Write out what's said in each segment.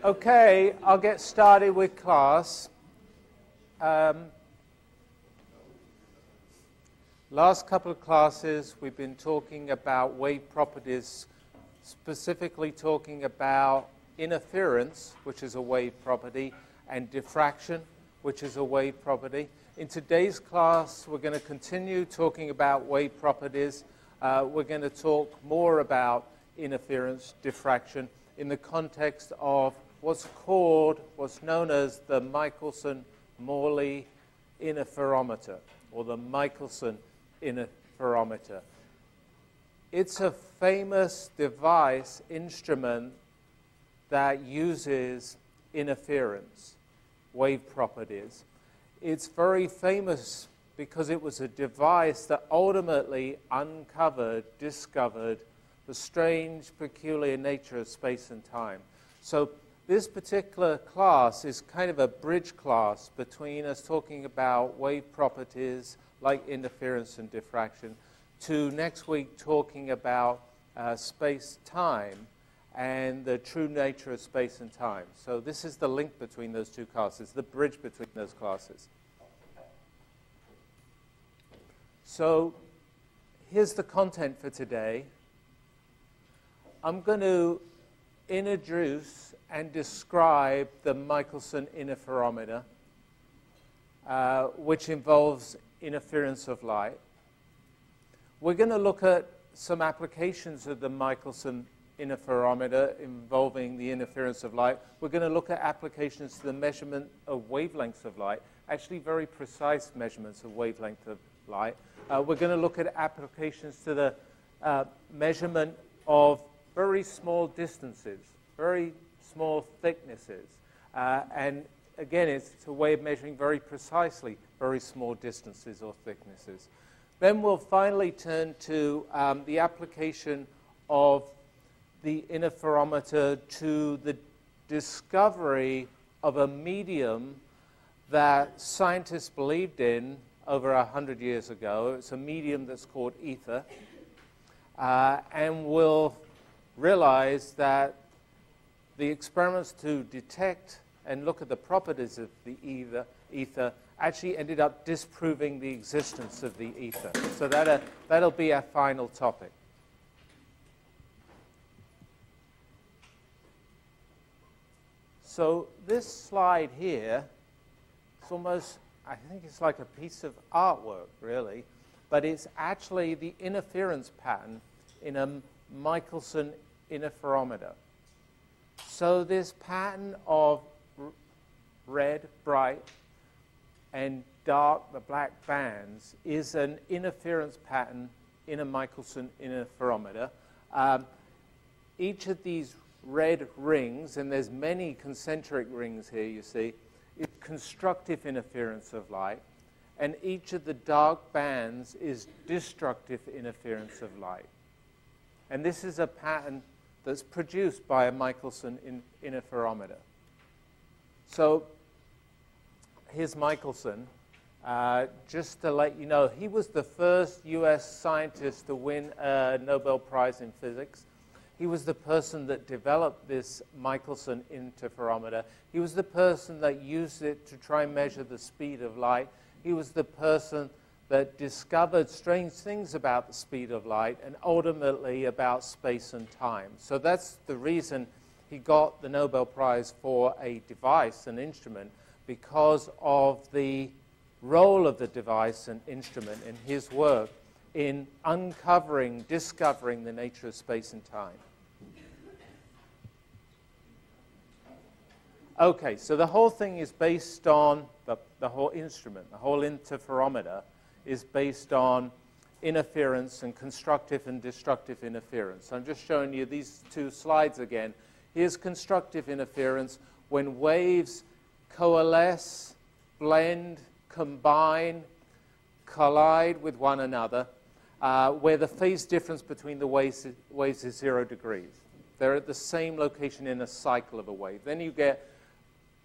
Okay, I'll get started with class. Last couple of classes, we've been talking about wave properties, specifically talking about interference, which is a wave property, and diffraction, which is a wave property. In today's class, we're going to continue talking about wave properties. We're going to talk more about interference, diffraction, in the context of what's known as the Michelson-Morley interferometer, or the Michelson interferometer. It's a famous device, instrument, that uses interference, wave properties. It's very famous because it was a device that ultimately discovered the strange, peculiar nature of space and time. So this particular class is kind of a bridge class between us talking about wave properties like interference and diffraction to next week talking about space-time and the true nature of space and time. So this is the link between those two classes, the bridge between those classes. So here's the content for today. I'm going to introduce and describe the Michelson interferometer, which involves interference of light. We're going to look at some applications of the Michelson interferometer involving the interference of light. We're going to look at applications to the measurement of wavelengths of light, actually very precise measurements of wavelength of light. We're going to look at applications to the measurement of very small distances, very small thicknesses. And again, it's a way of measuring very precisely very small distances or thicknesses. Then we'll finally turn to the application of the interferometer to the discovery of a medium that scientists believed in over 100 years ago. It's a medium that's called ether. And we'll realize that the experiments to detect and look at the properties of the ether actually ended up disproving the existence of the ether. So that'll be our final topic. So this slide here, it's almost, I think it's like a piece of artwork, really, but it's actually the interference pattern in a Michelson interferometer. So this pattern of red, bright, and dark, the black bands, is an interference pattern in a Michelson interferometer. Each of these red rings, and there's many concentric rings here, you see, is constructive interference of light, and each of the dark bands is destructive interference of light. And this is a pattern that's produced by a Michelson interferometer. So here's Michelson. Just to let you know, he was the first US scientist to win a Nobel Prize in physics. He was the person that developed this Michelson interferometer. He was the person that used it to try and measure the speed of light. He was the person that discovered strange things about the speed of light and ultimately about space and time. So that's the reason he got the Nobel Prize for a device, an instrument, because of the role of the device and instrument in his work in discovering the nature of space and time. Okay, so the whole thing is based on, the whole instrument, the whole interferometer is based on interference and constructive and destructive interference. So I'm just showing you these two slides again. Here's constructive interference when waves coalesce, blend, combine, collide with one another, where the phase difference between the waves is 0 degrees. They're at the same location in a cycle of a wave. Then you get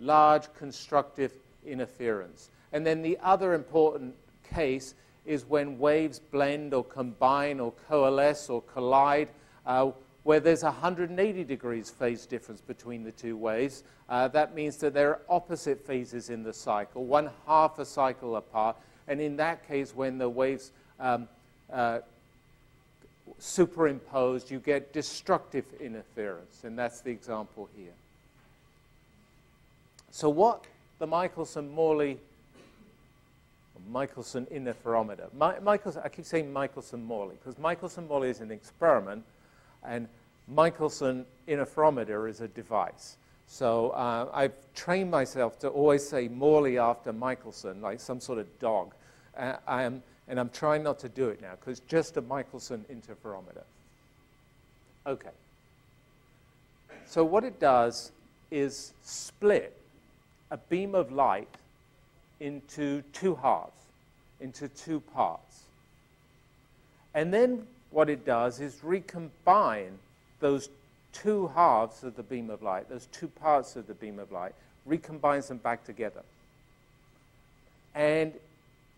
large constructive interference. And then the other important case is when waves blend or combine or coalesce or collide where there's 180 degrees phase difference between the two waves. That means that there are opposite phases in the cycle, 1/2 a cycle apart. And in that case, when the waves superimposed, you get destructive interference, and that's the example here. So what the Michelson-Morley, Michelson interferometer, I keep saying Michelson-Morley, because Michelson-Morley is an experiment, and Michelson interferometer is a device. So I've trained myself to always say Morley after Michelson, like some sort of dog. And I'm trying not to do it now, because it's just a Michelson interferometer. Okay. So what it does is split a beam of light into two halves, into two parts. And then what it does is recombine those two halves of the beam of light, those two parts of the beam of light, recombines them back together. And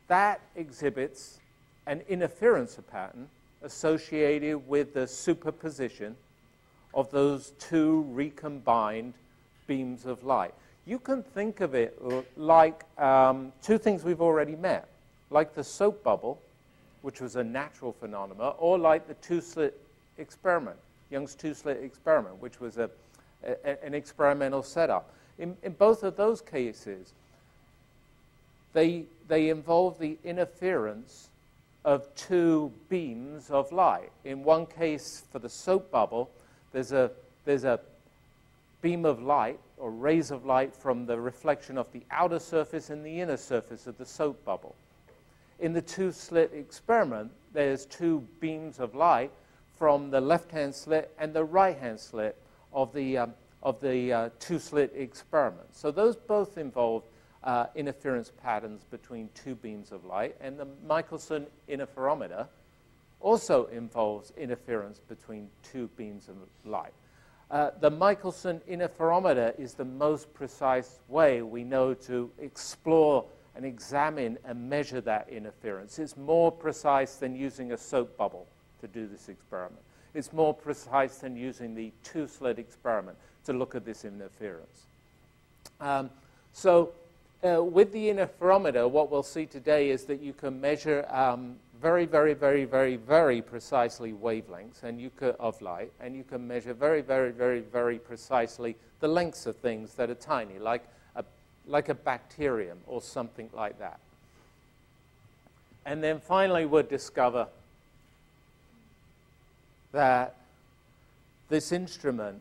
that exhibits an interference pattern associated with the superposition of those two recombined beams of light. You can think of it like two things we've already met, like the soap bubble, which was a natural phenomenon, or like the two-slit experiment, Young's two-slit experiment, which was an experimental setup. In both of those cases, they involve the interference of two beams of light. In one case, for the soap bubble, there's a beam of light, or rays of light, from the reflection of the outer surface and the inner surface of the soap bubble. In the two-slit experiment, there's two beams of light from the left-hand slit and the right-hand slit of the two-slit experiment. So those both involve interference patterns between two beams of light, and the Michelson interferometer also involves interference between two beams of light. The Michelson interferometer is the most precise way we know to explore and examine and measure that interference. It's more precise than using a soap bubble to do this experiment. It's more precise than using the two-slit experiment to look at this interference. With the interferometer, what we'll see today is that you can measure very, very, very, very, very precisely wavelengths of light, and you can measure very, very, very, very precisely the lengths of things that are tiny, like a bacterium or something like that. And then finally, we'll discover that this instrument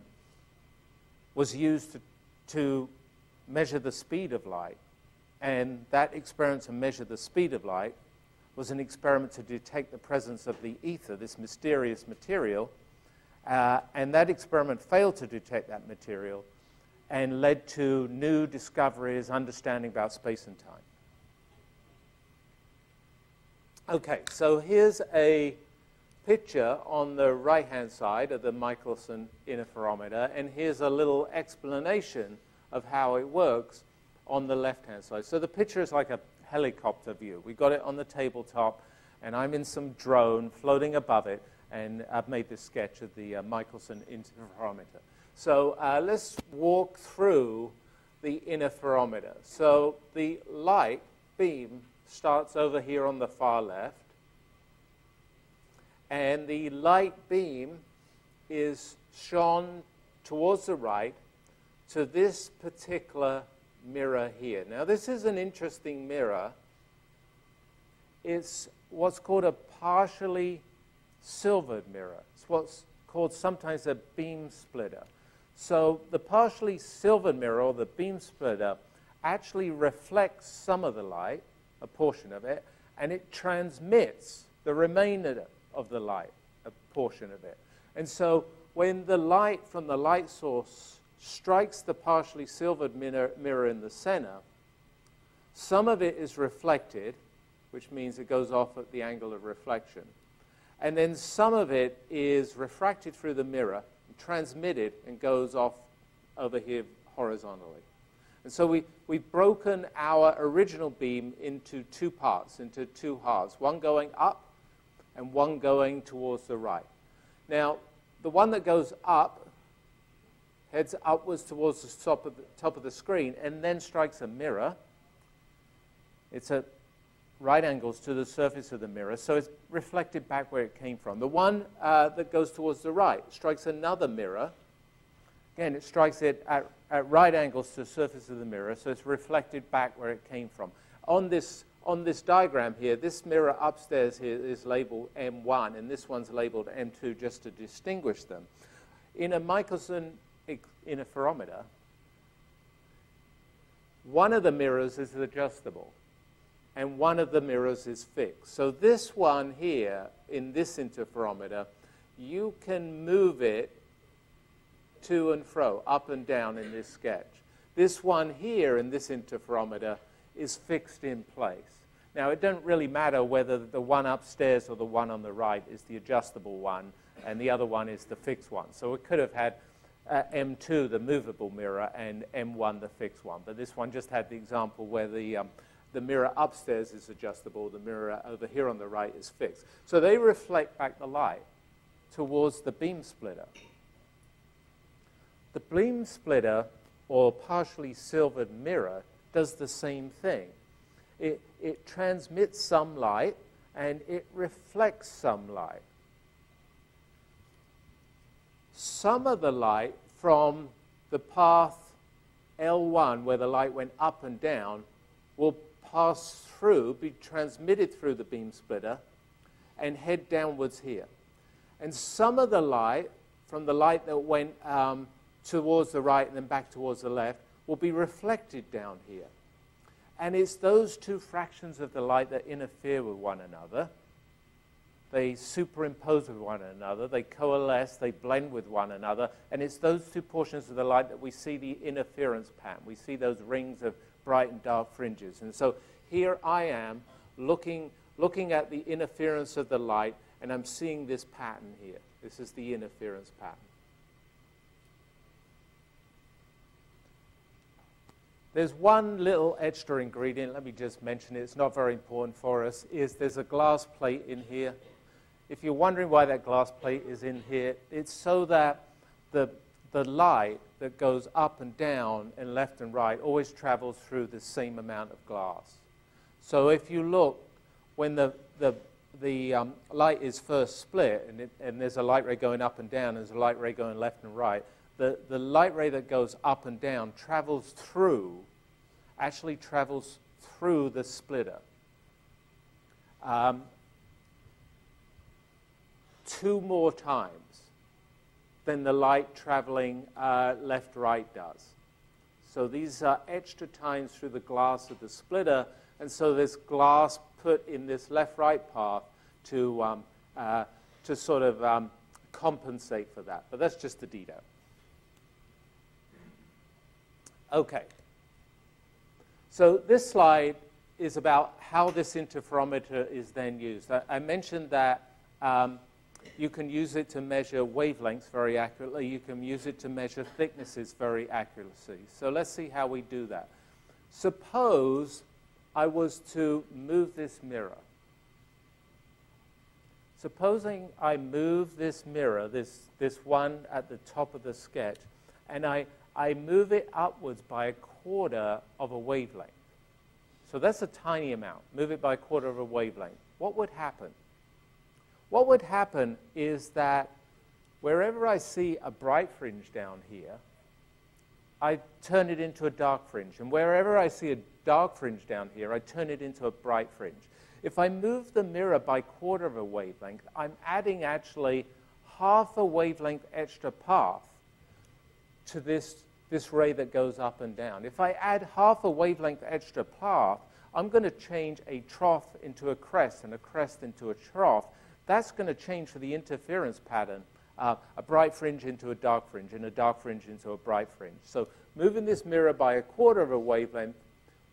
was used to measure the speed of light, and that experiment to measure the speed of light was an experiment to detect the presence of the ether, this mysterious material, and that experiment failed to detect that material and led to new discoveries, understanding about space and time. Okay, so here's a picture on the right-hand side of the Michelson interferometer, and here's a little explanation of how it works on the left-hand side. So the picture is like a helicopter view. We got it on the tabletop, and I'm in some drone floating above it, and I've made this sketch of the Michelson interferometer. So let's walk through the interferometer. So the light beam starts over here on the far left, and the light beam is shone towards the right to this particular mirror here. Now, this is an interesting mirror. It's what's called a partially silvered mirror. It's what's called sometimes a beam splitter. So the partially silvered mirror, or the beam splitter, actually reflects some of the light, a portion of it, and it transmits the remainder of the light, a portion of it. And so when the light from the light source strikes the partially silvered mirror in the center, some of it is reflected, which means it goes off at the angle of reflection. And then some of it is refracted through the mirror, transmitted, and goes off over here horizontally. And so we've broken our original beam into two parts, into two halves, one going up and one going towards the right. Now, the one that goes up heads upwards towards the top of the screen and then strikes a mirror. It's at right angles to the surface of the mirror, so it's reflected back where it came from. The one that goes towards the right strikes another mirror. Again, it strikes it at right angles to the surface of the mirror, so it's reflected back where it came from. On this diagram here, this mirror upstairs here is labeled M1, and this one's labeled M2 just to distinguish them. In a Michelson interferometer, one of the mirrors is adjustable, and one of the mirrors is fixed. So this one here, in this interferometer, you can move it to and fro, up and down in this sketch. This one here in this interferometer is fixed in place. Now, it doesn't really matter whether the one upstairs or the one on the right is the adjustable one, and the other one is the fixed one. So it could have had M2, the movable mirror, and M1, the fixed one. But this one just had the example where the mirror upstairs is adjustable, the mirror over here on the right is fixed. So they reflect back the light towards the beam splitter. The beam splitter, or partially silvered mirror, does the same thing. It transmits some light, and it reflects some light. Some of the light from the path L1, where the light went up and down, will pass through, be transmitted through the beam splitter, and head downwards here. And some of the light, from the light that went towards the right and then back towards the left, will be reflected down here. And it's those two fractions of the light that interfere with one another. They superimpose with one another, they coalesce, they blend with one another, and it's those two portions of the light that we see the interference pattern. We see those rings of bright and dark fringes. And so here I am looking at the interference of the light, and I'm seeing this pattern here. This is the interference pattern. There's one little extra ingredient, let me just mention it, it's not very important for us, is there's a glass plate in here. If you're wondering why that glass plate is in here, it's so that the light that goes up and down and left and right always travels through the same amount of glass. So if you look, when the light is first split, and there's a light ray going up and down, there's a light ray going left and right, the light ray that goes up and down actually travels through the splitter. 2 more times than the light traveling left-right does. So these are extra times through the glass of the splitter, and so there's glass put in this left-right path to sort of compensate for that. But that's just the detail. Okay. So this slide is about how this interferometer is then used. I mentioned that you can use it to measure wavelengths very accurately. You can use it to measure thicknesses very accurately. So let's see how we do that. Suppose I was to move this mirror. Supposing I move this mirror, this one at the top of the sketch, and I move it upwards by 1/4 of a wavelength. So that's a tiny amount. Move it by 1/4 of a wavelength. What would happen? What would happen is that wherever I see a bright fringe down here, I turn it into a dark fringe. And wherever I see a dark fringe down here, I turn it into a bright fringe. If I move the mirror by 1/4 of a wavelength, I'm adding actually 1/2 a wavelength extra path to this ray that goes up and down. If I add 1/2 a wavelength extra path, I'm going to change a trough into a crest and a crest into a trough. That's going to change for the interference pattern, a bright fringe into a dark fringe and a dark fringe into a bright fringe. So moving this mirror by 1/4 of a wavelength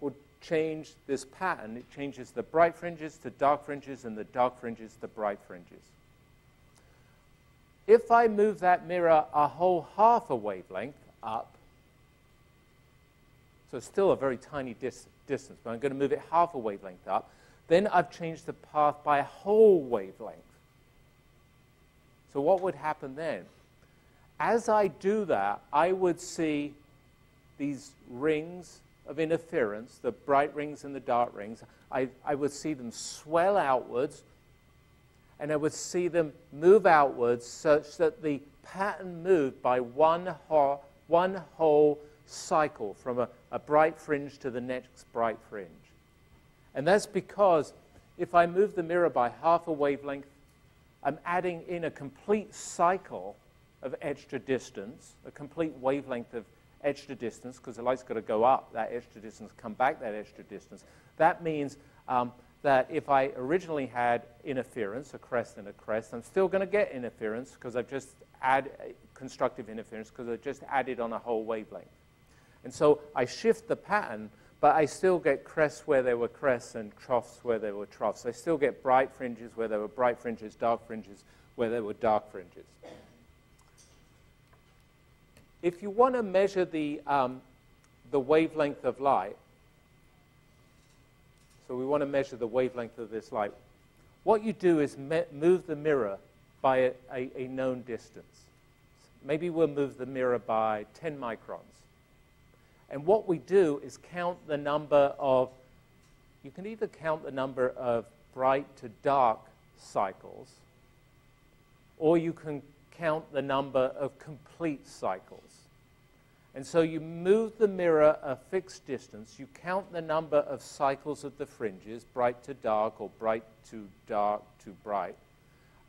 would change this pattern. It changes the bright fringes to dark fringes and the dark fringes to bright fringes. If I move that mirror a whole 1/2 a wavelength up, so it's still a very tiny distance, but I'm going to move it 1/2 a wavelength up, then I've changed the path by a whole wavelength. So what would happen then? As I do that, I would see these rings of interference, the bright rings and the dark rings. I would see them swell outwards, and I would see them move outwards such that the pattern moved by one whole cycle from a bright fringe to the next bright fringe. And that's because if I move the mirror by half a wavelength, I'm adding in a complete cycle of extra distance, a complete wavelength of extra distance, because the light's got to go up that extra distance, come back that extra distance. That means that if I originally had interference, a crest and a crest, I'm still going to get interference because I've just added constructive interference because I've just added on a whole wavelength. And so I shift the pattern, but I still get crests where there were crests and troughs where there were troughs. I still get bright fringes where there were bright fringes, dark fringes where there were dark fringes. If you want to measure the wavelength of light, so we want to measure the wavelength of this light, what you do is move the mirror by a known distance. Maybe we'll move the mirror by 10 microns. And what we do is count the number of, you can either count the number of bright to dark cycles, or you can count the number of complete cycles. And so you move the mirror a fixed distance, you count the number of cycles of the fringes, bright to dark or bright to dark to bright,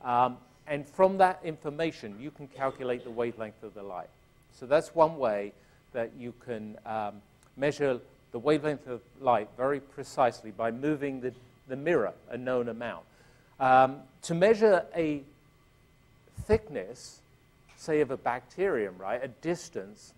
and from that information you can calculate the wavelength of the light. So that's one way that you can measure the wavelength of light very precisely by moving the mirror a known amount. To measure a thickness, say of a bacterium, right, a distance,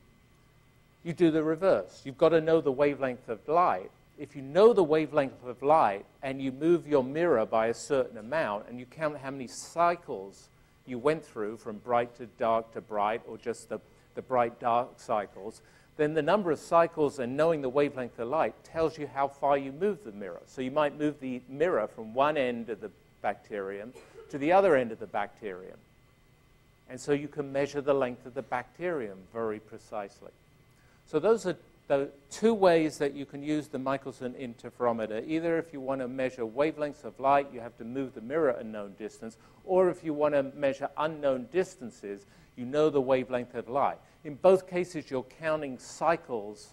you do the reverse. You've got to know the wavelength of light. If you know the wavelength of light and you move your mirror by a certain amount and you count how many cycles you went through from bright to bright, or just the bright dark cycles, then the number of cycles and knowing the wavelength of light tells you how far you move the mirror. So you might move the mirror from one end of the bacterium to the other end of the bacterium. And so you can measure the length of the bacterium very precisely. So those are the two ways that you can use the Michelson interferometer. Either if you want to measure wavelengths of light, you have to move the mirror a known distance, or if you want to measure unknown distances, you know the wavelength of light. In both cases, you're counting cycles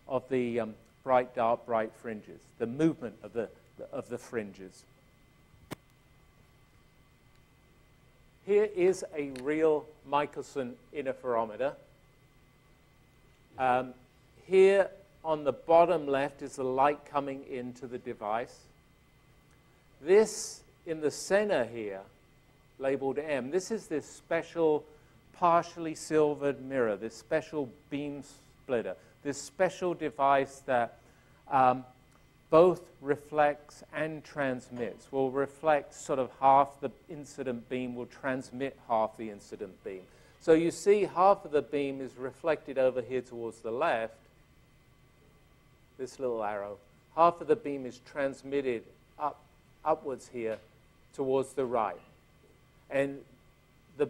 of the bright, dark, bright fringes, the movement of the fringes. Here is a real Michelson interferometer. Here on the bottom left is the light coming into the device. This in the center here, labeled M, this is this special partially silvered mirror, this special beam splitter, this special device that both reflects and transmits. Will reflect sort of half the incident beam, will transmit half the incident beam. So you see half of the beam is reflected over here towards the left, this little arrow. Half of the beam is transmitted upwards here towards the right. And the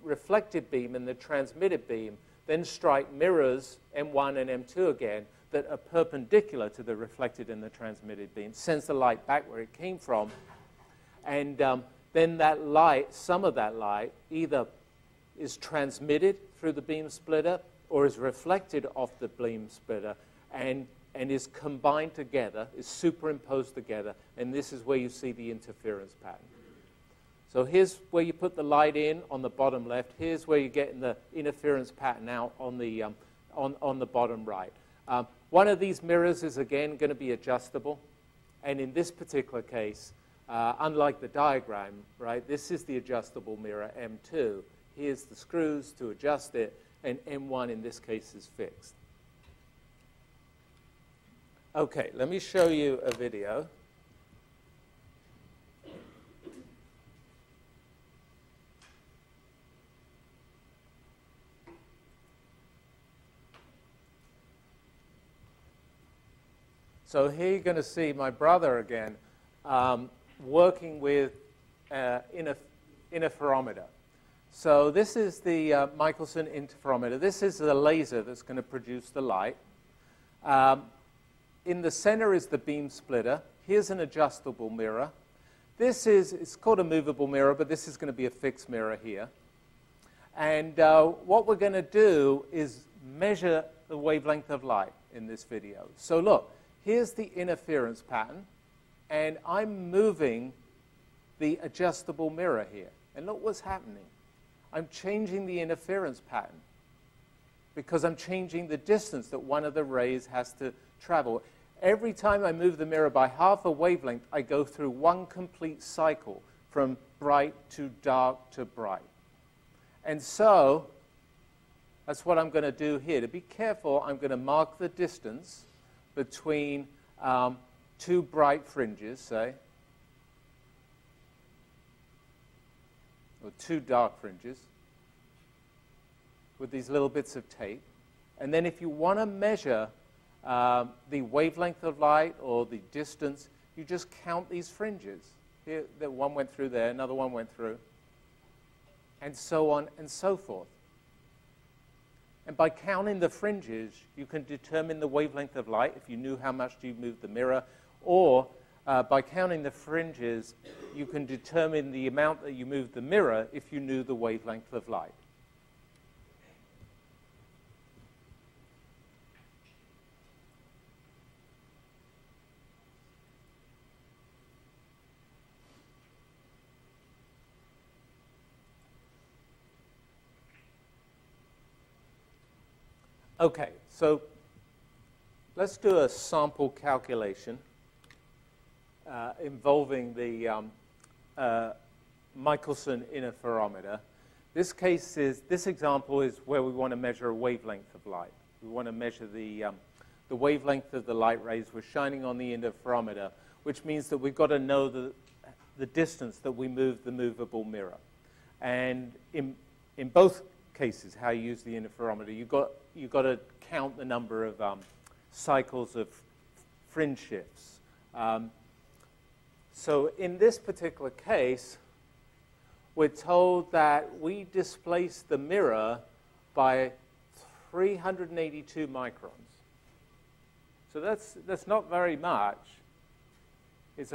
reflected beam and the transmitted beam then strike mirrors, M1 and M2 again, that are perpendicular to the reflected and the transmitted beam, sends the light back where it came from, and then that light, some of that light, either is transmitted through the beam splitter or is reflected off the beam splitter and is combined together, is superimposed together, and this is where you see the interference pattern. So here's where you put the light in on the bottom left. Here's where you're getting the interference pattern out on the bottom right. One of these mirrors is again going to be adjustable, and in this particular case, unlike the diagram, right, this is the adjustable mirror M2. Here's the screws to adjust it, and M1 in this case is fixed. Okay, let me show you a video. So here you're going to see my brother again working with interferometer. So this is the Michelson interferometer. This is the laser that's going to produce the light. In the center is the beam splitter. Here's an adjustable mirror. It's called a movable mirror, but this is going to be a fixed mirror here. And what we're going to do is measure the wavelength of light in this video. So look, here's the interference pattern, and I'm moving the adjustable mirror here. And look what's happening. I'm changing the interference pattern because I'm changing the distance that one of the rays has to travel. Every time I move the mirror by half a wavelength, I go through one complete cycle from bright to dark to bright. And so that's what I'm going to do here. To be careful, I'm going to mark the distance between two bright fringes, say, or two dark fringes with these little bits of tape. And then if you want to measure the wavelength of light or the distance, you just count these fringes. Here, one went through there, another one went through, and so on and so forth. And by counting the fringes, you can determine the wavelength of light if you knew how much you moved the mirror, or by counting the fringes, you can determine the amount that you moved the mirror if you knew the wavelength of light. Okay, so let's do a sample calculation involving the Michelson interferometer. This example is where we want to measure a wavelength of light. We want to measure the wavelength of the light rays we're shining on the interferometer, which means that we've got to know the distance that we move the movable mirror. And in both cases, how you use the interferometer, you've got to count the number of cycles of fringe shifts. So in this particular case, we're told that we displace the mirror by 382 microns. So that's not very much. It's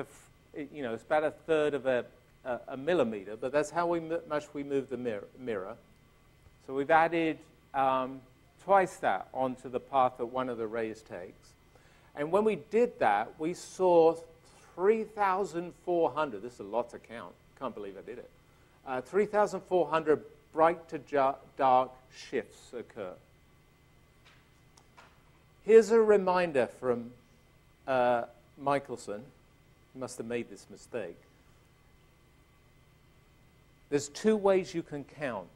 it's about a third of a millimeter, but that's how much we move the mirror. So we've added twice that onto the path that one of the rays takes. And when we did that, we saw 3,400. This is a lot to count. Can't believe I did it. 3,400 bright to dark shifts occur. Here's a reminder from Michelson. He must have made this mistake. There's two ways you can count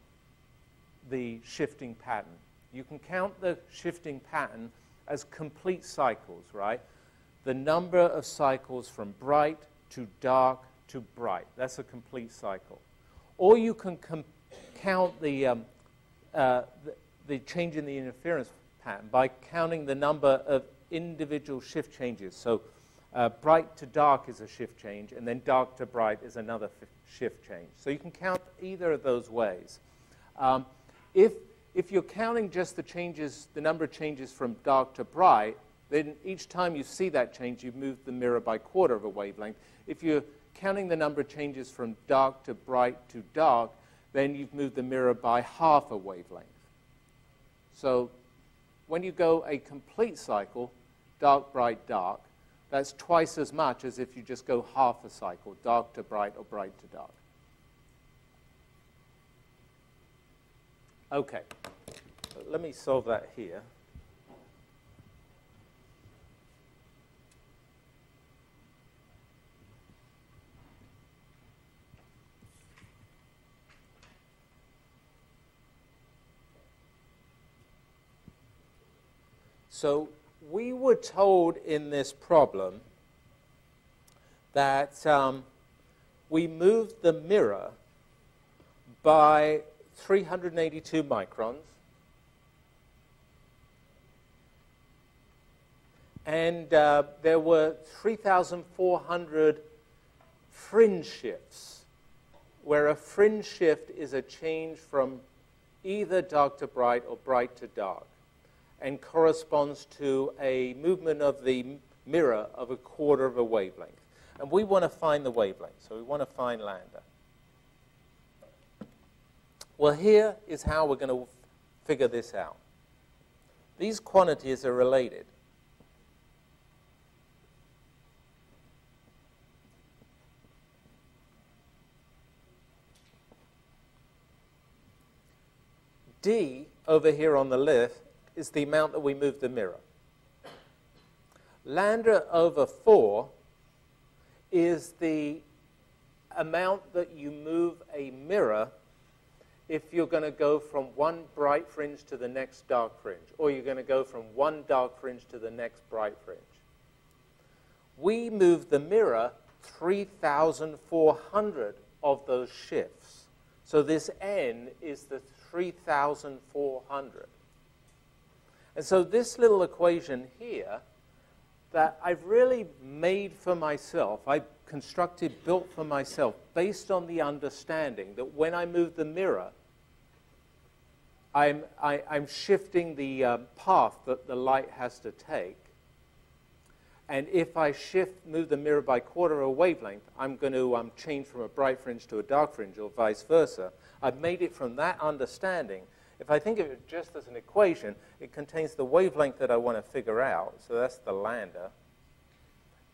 the shifting pattern. You can count the shifting pattern as complete cycles, right? The number of cycles from bright to dark to bright. That's a complete cycle. Or you can count the change in the interference pattern by counting the number of individual shift changes. So bright to dark is a shift change, and then dark to bright is another shift change. So you can count either of those ways. If you're counting just the number of changes from dark to bright, then each time you see that change, you've moved the mirror by a quarter of a wavelength. If you're counting the number of changes from dark to bright to dark, then you've moved the mirror by half a wavelength. So when you go a complete cycle, dark, bright, dark, that's twice as much as if you just go half a cycle, dark to bright or bright to dark. Okay, let me solve that here. So we were told in this problem that we moved the mirror by 382 microns, and there were 3,400 fringe shifts where a fringe shift is a change from either dark to bright or bright to dark, and corresponds to a movement of the mirror of a quarter of a wavelength. And we want to find the wavelength, so we want to find lambda. Well, here is how we're going to figure this out. These quantities are related. D, over here on the left, is the amount that we move the mirror. Lambda over 4 is the amount that you move a mirror if you're going to go from one bright fringe to the next dark fringe, or you're going to go from one dark fringe to the next bright fringe. We move the mirror 3,400 of those shifts. So this n is the 3,400. And so this little equation here that I've really made for myself, I constructed, built for myself, based on the understanding that when I move the mirror, I'm shifting the path that the light has to take. And if I move the mirror by quarter of a wavelength, I'm going to change from a bright fringe to a dark fringe, or vice versa. I've made it from that understanding. If I think of it just as an equation, it contains the wavelength that I want to figure out. So that's the lambda.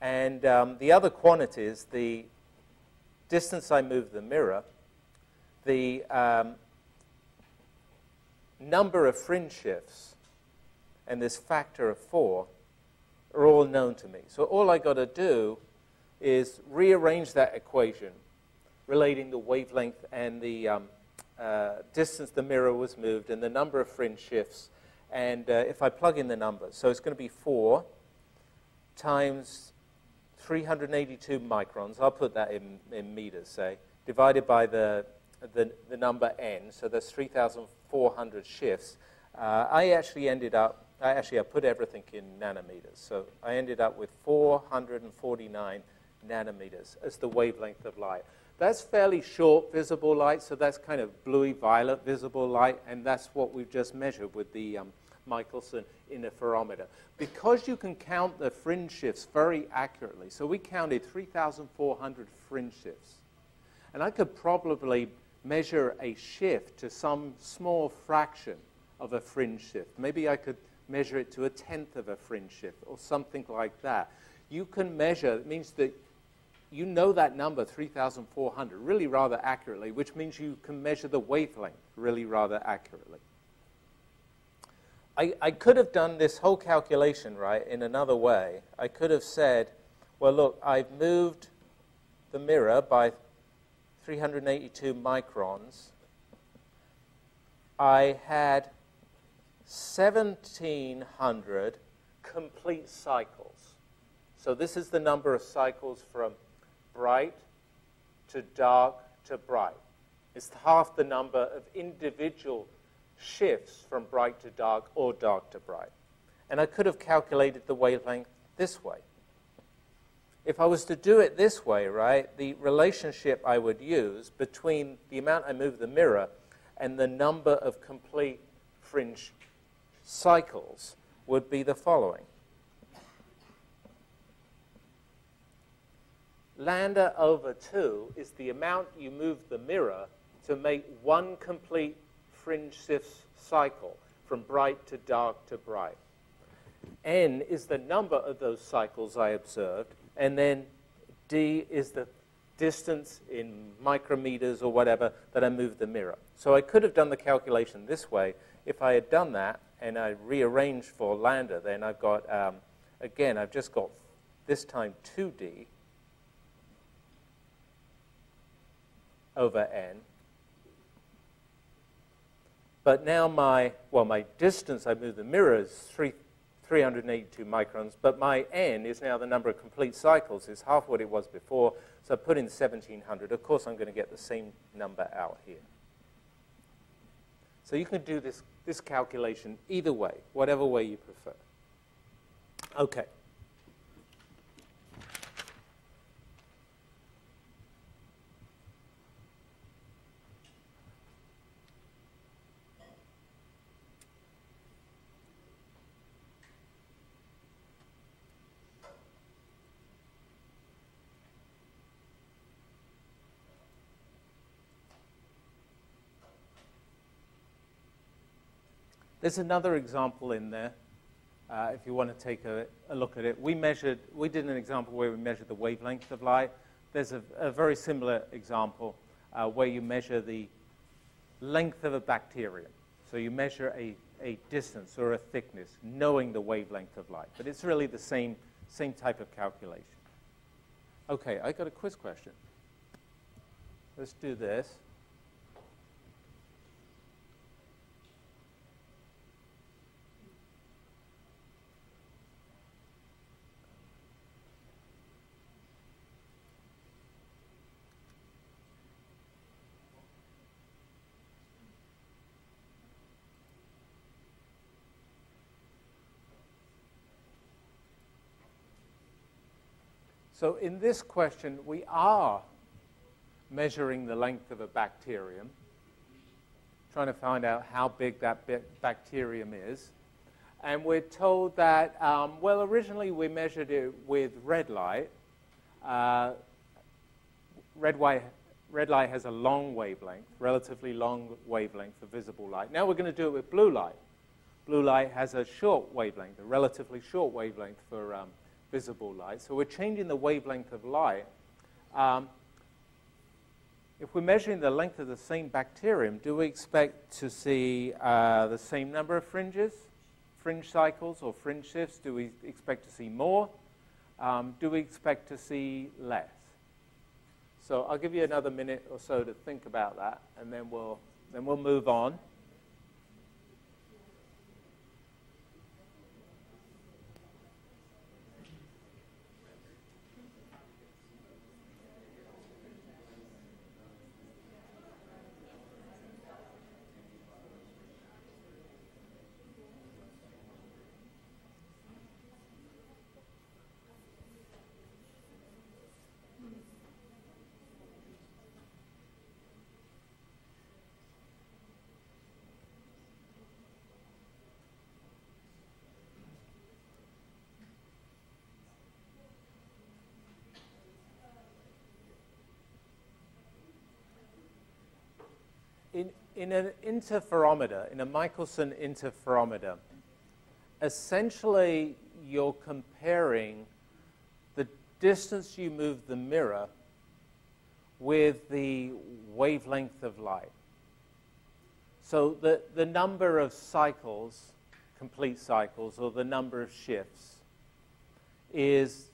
And the other quantities, the distance I move the mirror, the number of fringe shifts, and this factor of 4 are all known to me. So all I got to do is rearrange that equation relating the wavelength and the distance the mirror was moved and the number of fringe shifts. And if I plug in the numbers, so it's going to be 4 times 382 microns. I'll put that in meters, say, divided by the number n. So that's 3,400 shifts. I put everything in nanometers. So I ended up with 449 nanometers as the wavelength of light. That's fairly short visible light, so that's kind of bluey-violet visible light, and that's what we've just measured with the Michelson interferometer. Because you can count the fringe shifts very accurately, so we counted 3,400 fringe shifts, and I could probably measure a shift to some small fraction of a fringe shift. Maybe I could measure it to 1/10 of a fringe shift or something like that. You can measure, it means that you know that number, 3,400, really rather accurately, which means you can measure the wavelength really rather accurately. I could have done this whole calculation, right, in another way. I could have said, well, look, I've moved the mirror by 382 microns. I had 1,700 complete cycles. So this is the number of cycles from bright to dark to bright. It's half the number of individual shifts from bright to dark or dark to bright. And I could have calculated the wavelength this way. If I was to do it this way, right, the relationship I would use between the amount I move the mirror and the number of complete fringe cycles would be the following. Lambda over 2 is the amount you move the mirror to make one complete fringe shift cycle from bright to dark to bright. N is the number of those cycles I observed, and then D is the distance in micrometers or whatever that I moved the mirror. So I could have done the calculation this way. If I had done that and I rearranged for lambda, then I've got, again, I've just got this time 2D over n. But now my distance I move the mirror is 382 microns, but my n is now the number of complete cycles. It's half what it was before, so I put in 1,700. Of course, I'm going to get the same number out here. So you can do this calculation either way, whatever way you prefer. Okay. There's another example in there, if you want to take a look at it. We did an example where we measured the wavelength of light. There's a very similar example where you measure the length of a bacterium. So you measure a distance or a thickness, knowing the wavelength of light. But it's really the same type of calculation. Okay, I got a quiz question. Let's do this. So in this question, we are measuring the length of a bacterium, trying to find out how big that bacterium is. And we're told that, well, originally we measured it with red light. Red light has a long wavelength, relatively long wavelength for visible light. Now we're going to do it with blue light. Blue light has a short wavelength, a relatively short wavelength for visible light. So we're changing the wavelength of light. If we're measuring the length of the same bacterium, do we expect to see the same number of fringe cycles or fringe shifts? Do we expect to see more? Do we expect to see less? So I'll give you another minute or so to think about that, and then we'll move on. In an interferometer, in a Michelson interferometer, essentially you're comparing the distance you move the mirror with the wavelength of light. So the number of cycles, complete cycles, or the number of shifts is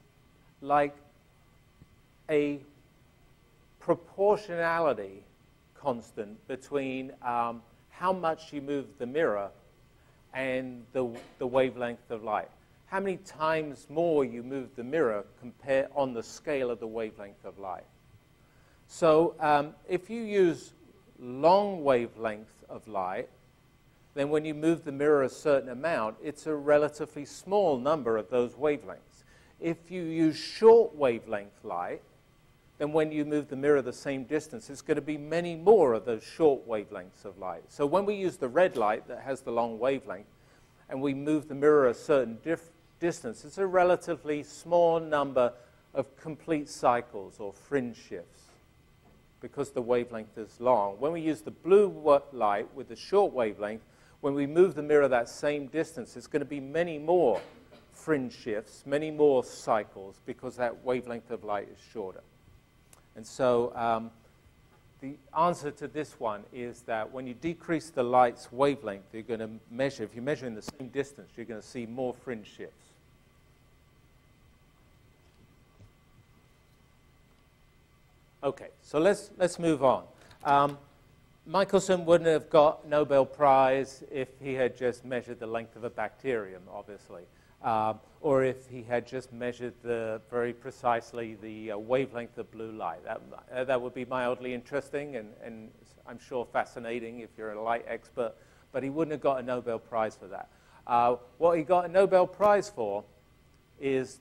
like a proportionality constant between how much you move the mirror and the wavelength of light. How many times more you move the mirror on the scale of the wavelength of light. So if you use long wavelength of light, then when you move the mirror a certain amount, it's a relatively small number of those wavelengths. If you use short wavelength light, then when you move the mirror the same distance, it's going to be many more of those short wavelengths of light. So when we use the red light that has the long wavelength, and we move the mirror a certain distance, it's a relatively small number of complete cycles or fringe shifts because the wavelength is long. When we use the blue light with the short wavelength, when we move the mirror that same distance, it's going to be many more fringe shifts, many more cycles, because that wavelength of light is shorter. And so the answer to this one is that when you decrease the light's wavelength, you're going to measure, if you measure in the same distance, you're going to see more fringe shifts. Okay, so let's move on. Michelson wouldn't have got Nobel Prize if he had just measured the length of a bacterium, obviously. Or if he had just measured very precisely the wavelength of blue light. That would be mildly interesting and I'm sure fascinating if you're a light expert, but he wouldn't have got a Nobel Prize for that. What he got a Nobel Prize for is,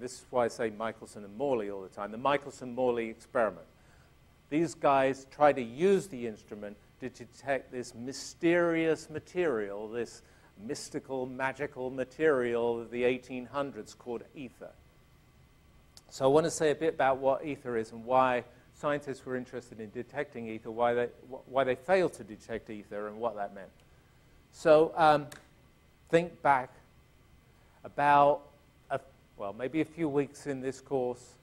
this is why I say Michelson and Morley all the time, the Michelson-Morley experiment. These guys try to use the instrument to detect this mysterious material, this mystical, magical material of the 1800s called ether. So I want to say a bit about what ether is and why scientists were interested in detecting ether, why they failed to detect ether and what that meant. So think back about, well, maybe a few weeks in this course,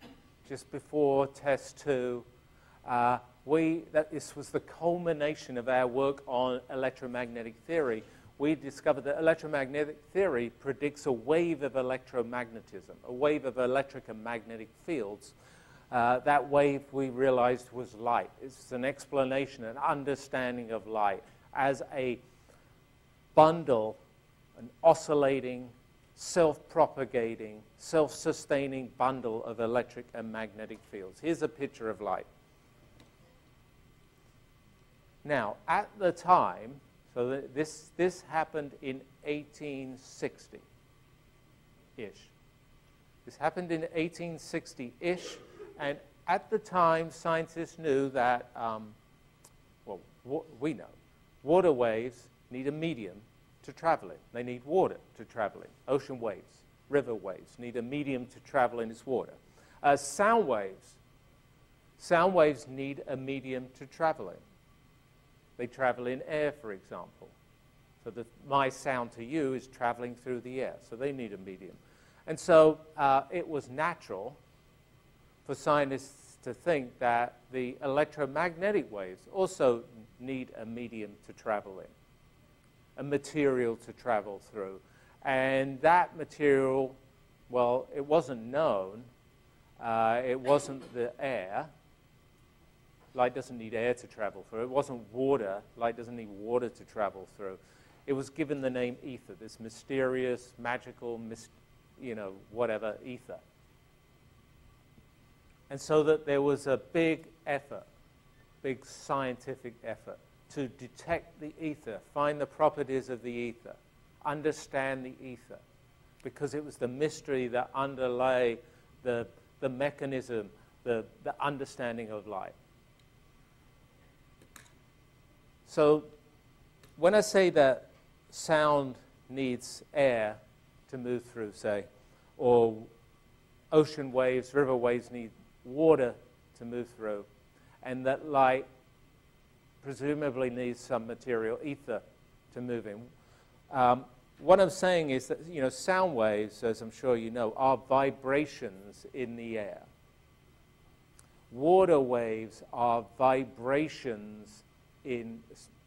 just before test 2, this was the culmination of our work on electromagnetic theory. We discovered that electromagnetic theory predicts a wave of electromagnetism, a wave of electric and magnetic fields. That wave, we realized, was light. It's an explanation, an understanding of light as a bundle, an oscillating, self-propagating, self-sustaining bundle of electric and magnetic fields. Here's a picture of light. Now, at the time, so this happened in 1860-ish. This happened in 1860-ish, and at the time, scientists knew that, well, we know, water waves need a medium to travel in. They need water to travel in. Ocean waves, river waves need a medium to travel in its water. Sound waves need a medium to travel in. They travel in air, for example. So my sound to you is traveling through the air, so they need a medium. And so it was natural for scientists to think that the electromagnetic waves also need a medium to travel in, a material to travel through. And that material, well, it wasn't known. It wasn't the air. Light doesn't need air to travel through. It wasn't water. Light doesn't need water to travel through. It was given the name ether, this mysterious, magical, whatever, ether. And so that there was a big effort, big scientific effort, to detect the ether, find the properties of the ether, understand the ether, because it was the mystery that underlay the mechanism, the understanding of light. So when I say that sound needs air to move through, say, or ocean waves, river waves need water to move through, and that light presumably needs some material, ether, to move in. What I'm saying is that, sound waves, as I'm sure you know, are vibrations in the air. Water waves are vibrations in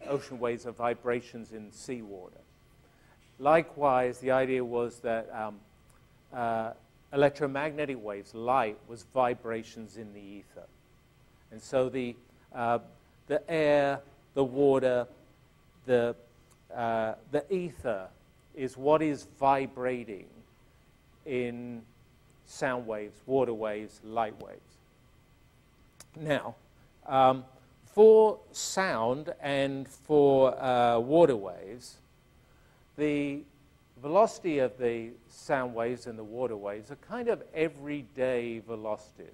ocean waves, are vibrations in seawater. Likewise, the idea was that electromagnetic waves, light, was vibrations in the ether. And so the air, the water, the ether is what is vibrating in sound waves, water waves, light waves. Now, for sound and for water waves, the velocity of the sound waves and the water waves are kind of everyday velocities.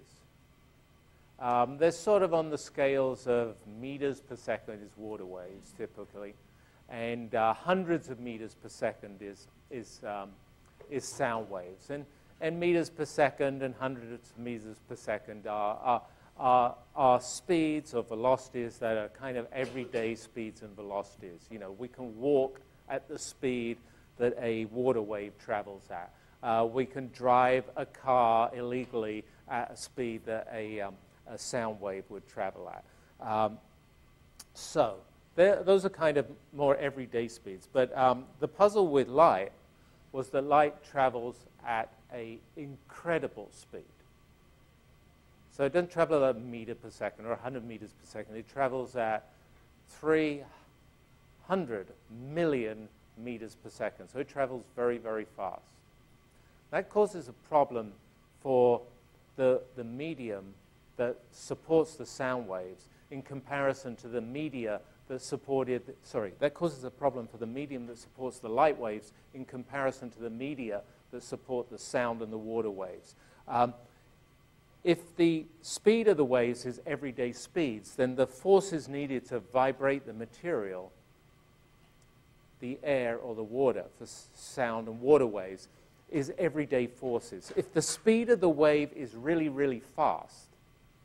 They're sort of on the scales of meters per second is water waves, typically, and hundreds of meters per second is sound waves. And meters per second and hundreds of meters per second are speeds or velocities that are kind of everyday speeds and velocities. We can walk at the speed that a water wave travels at. We can drive a car illegally at a speed that a sound wave would travel at. So those are kind of more everyday speeds. But the puzzle with light was that light travels at an incredible speed. So it doesn't travel at a meter per second or 100 meters per second. It travels at 300 million meters per second. So it travels very, very fast. That causes a problem for the medium that supports the sound waves in comparison to the media that that causes a problem for the medium that supports the light waves in comparison to the media that support the sound and the water waves. If the speed of the waves is everyday speeds, then the forces needed to vibrate the material, the air or the water for sound and water waves, is everyday forces. If the speed of the wave is really, really fast,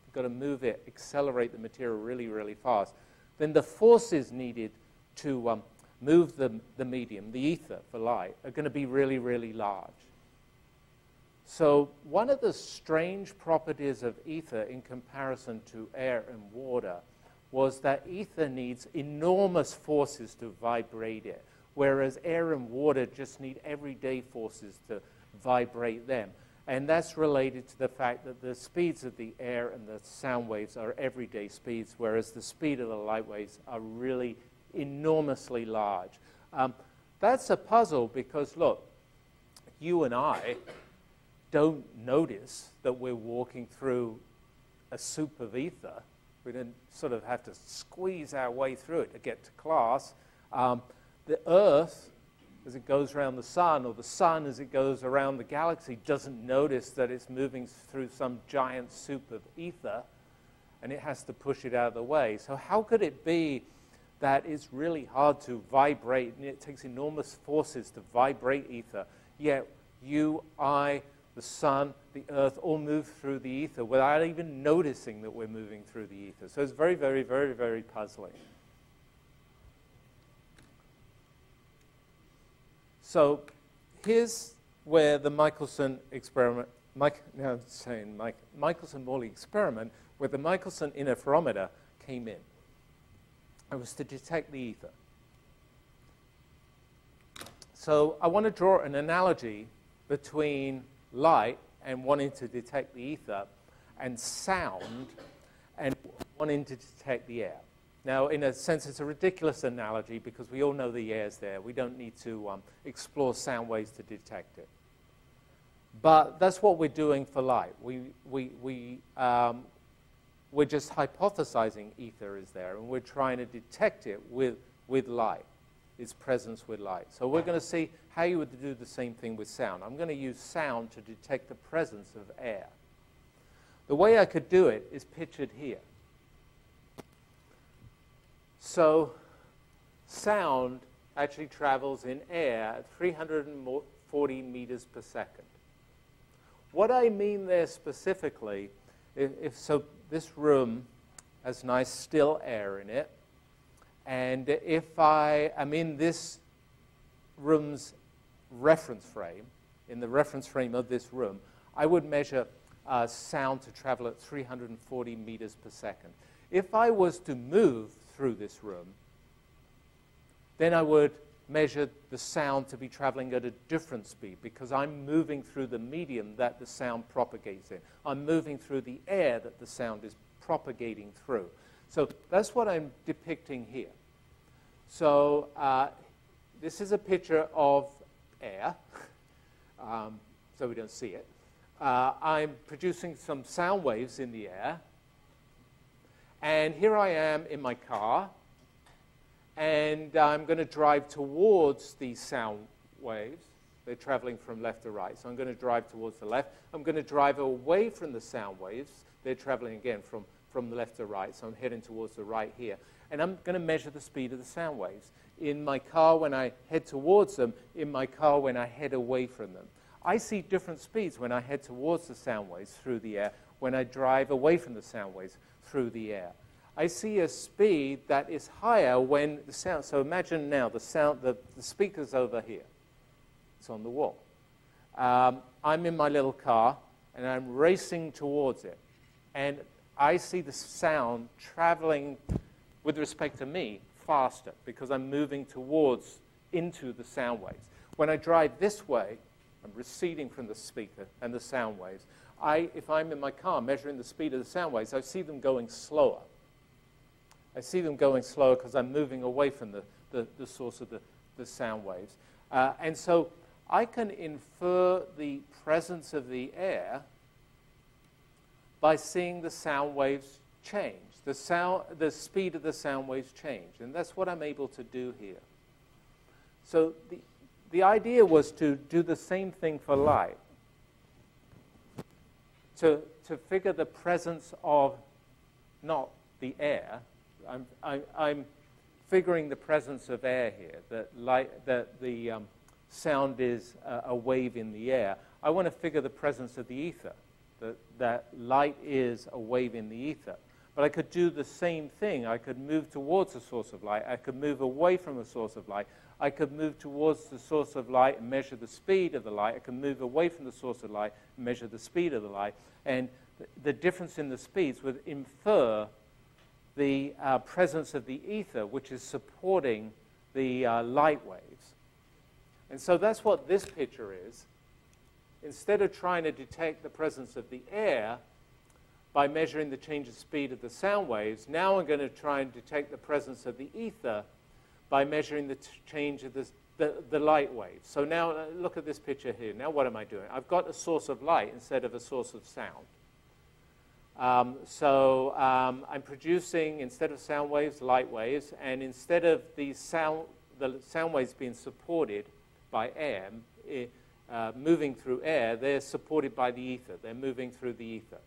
you've got to move it, accelerate the material really, really fast, then the forces needed to move the medium, the ether for light, are going to be really, really large. So one of the strange properties of ether in comparison to air and water was that ether needs enormous forces to vibrate it, whereas air and water just need everyday forces to vibrate them. And that's related to the fact that the speeds of the air and the sound waves are everyday speeds, whereas the speed of the light waves are really enormously large. That's a puzzle because, look, you and I don't notice that we're walking through a soup of ether. We don't sort of have to squeeze our way through it to get to class. The Earth, as it goes around the sun, or the sun as it goes around the galaxy, doesn't notice that it's moving through some giant soup of ether, and it has to push it out of the way. So how could it be that it's really hard to vibrate, and it takes enormous forces to vibrate ether, yet you, I, the sun, the Earth, all move through the ether without even noticing that we're moving through the ether? So it's very, very, very, very puzzling. So here's where the Michelson experiment, Michelson-Morley experiment, where the Michelson interferometer came in. It was to detect the ether. So I want to draw an analogy between light and wanting to detect the ether, and sound and wanting to detect the air. Now, in a sense, it's a ridiculous analogy because we all know the air's there. We don't need to explore sound waves to detect it. But that's what we're doing for light. We're just hypothesizing ether is there, and we're trying to detect it with light, its presence with light. So we're going to see how you would do the same thing with sound. I'm going to use sound to detect the presence of air. The way I could do it is pictured here. So sound actually travels in air at 340 meters per second. What I mean there specifically, so this room has nice still air in it, and if I am in this room's reference frame, in the reference frame of this room, I would measure sound to travel at 340 meters per second. If I was to move through this room, then I would measure the sound to be traveling at a different speed because I'm moving through the medium that the sound propagates in. I'm moving through the air that the sound is propagating through. So that's what I'm depicting here. So this is a picture of air, so we don't see it. I'm producing some sound waves in the air. And here I am in my car, and I'm going to drive towards these sound waves. They're traveling from left to right, so I'm going to drive towards the left. I'm going to drive away from the sound waves. They're traveling again from the left to right, so I'm heading towards the right here. And I'm going to measure the speed of the sound waves in my car when I head towards them, in my car when I head away from them. I see different speeds when I head towards the sound waves through the air, when I drive away from the sound waves through the air. I see a speed that is higher when the sound, so imagine now the speaker's over here. It's on the wall. I'm in my little car, and I'm racing towards it. And I see the sound traveling, with respect to me, faster, because I'm moving towards, into the sound waves. When I drive this way, I'm receding from the speaker and the sound waves. If I'm in my car measuring the speed of the sound waves, I see them going slower. I see them going slower because I'm moving away from the source of the sound waves. And so I can infer the presence of the air by seeing the sound waves change. The speed of the sound waves change. And that's what I'm able to do here. So the idea was to do the same thing for light. To figure the presence of not the air. I'm figuring the presence of air here, that the sound is a wave in the air. I want to figure the presence of the ether, that light is a wave in the ether. But I could do the same thing. I could move towards a source of light. I could move away from a source of light. I could move towards the source of light and measure the speed of the light. I could move away from the source of light and measure the speed of the light. And the difference in the speeds would infer the presence of the ether, which is supporting the light waves. And so that's what this picture is. Instead of trying to detect the presence of the air by measuring the change of speed of the sound waves, now I'm going to try and detect the presence of the ether by measuring the change of the light waves. So now look at this picture here. Now what am I doing? I've got a source of light instead of a source of sound. I'm producing, instead of sound waves, light waves, and instead of the sound waves being supported by air, moving through air, they're supported by the ether. They're moving through the ether.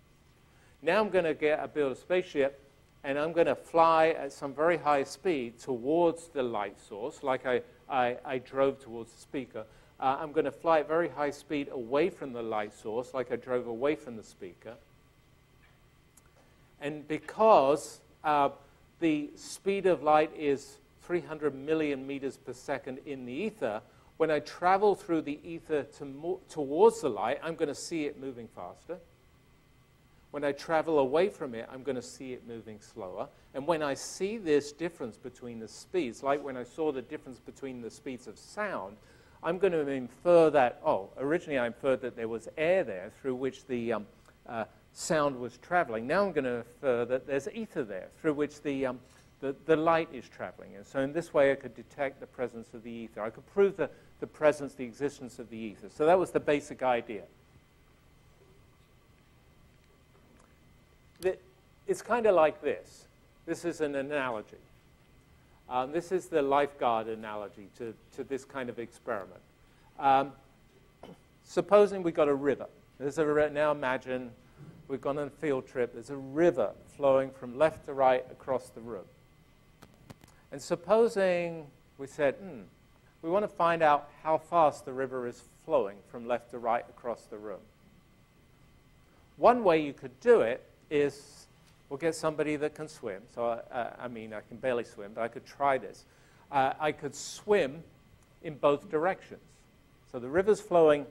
Now I'm going to build a spaceship, and I'm going to fly at some very high speed towards the light source, like I drove towards the speaker. I'm going to fly at very high speed away from the light source, like I drove away from the speaker. And because the speed of light is 300 million meters per second in the ether, when I travel through the ether towards the light, I'm going to see it moving faster. When I travel away from it, I'm going to see it moving slower. And when I see this difference between the speeds, like when I saw the difference between the speeds of sound, I'm going to infer that, originally I inferred that there was air there through which the sound was traveling. Now I'm going to infer that there's ether there through which the light is traveling. And so in this way I could detect the presence of the ether. I could prove the existence of the ether. So that was the basic idea. It's kind of like this. This is an analogy. This is the lifeguard analogy to this kind of experiment. Supposing we got a river. Now imagine we've gone on a field trip. There's a river flowing from left to right across the room. And supposing we said, we want to find out how fast the river is flowing from left to right across the room. One way you could do it is we'll get somebody that can swim. So, I can barely swim, but I could try this. I could swim in both directions. So the river's flowing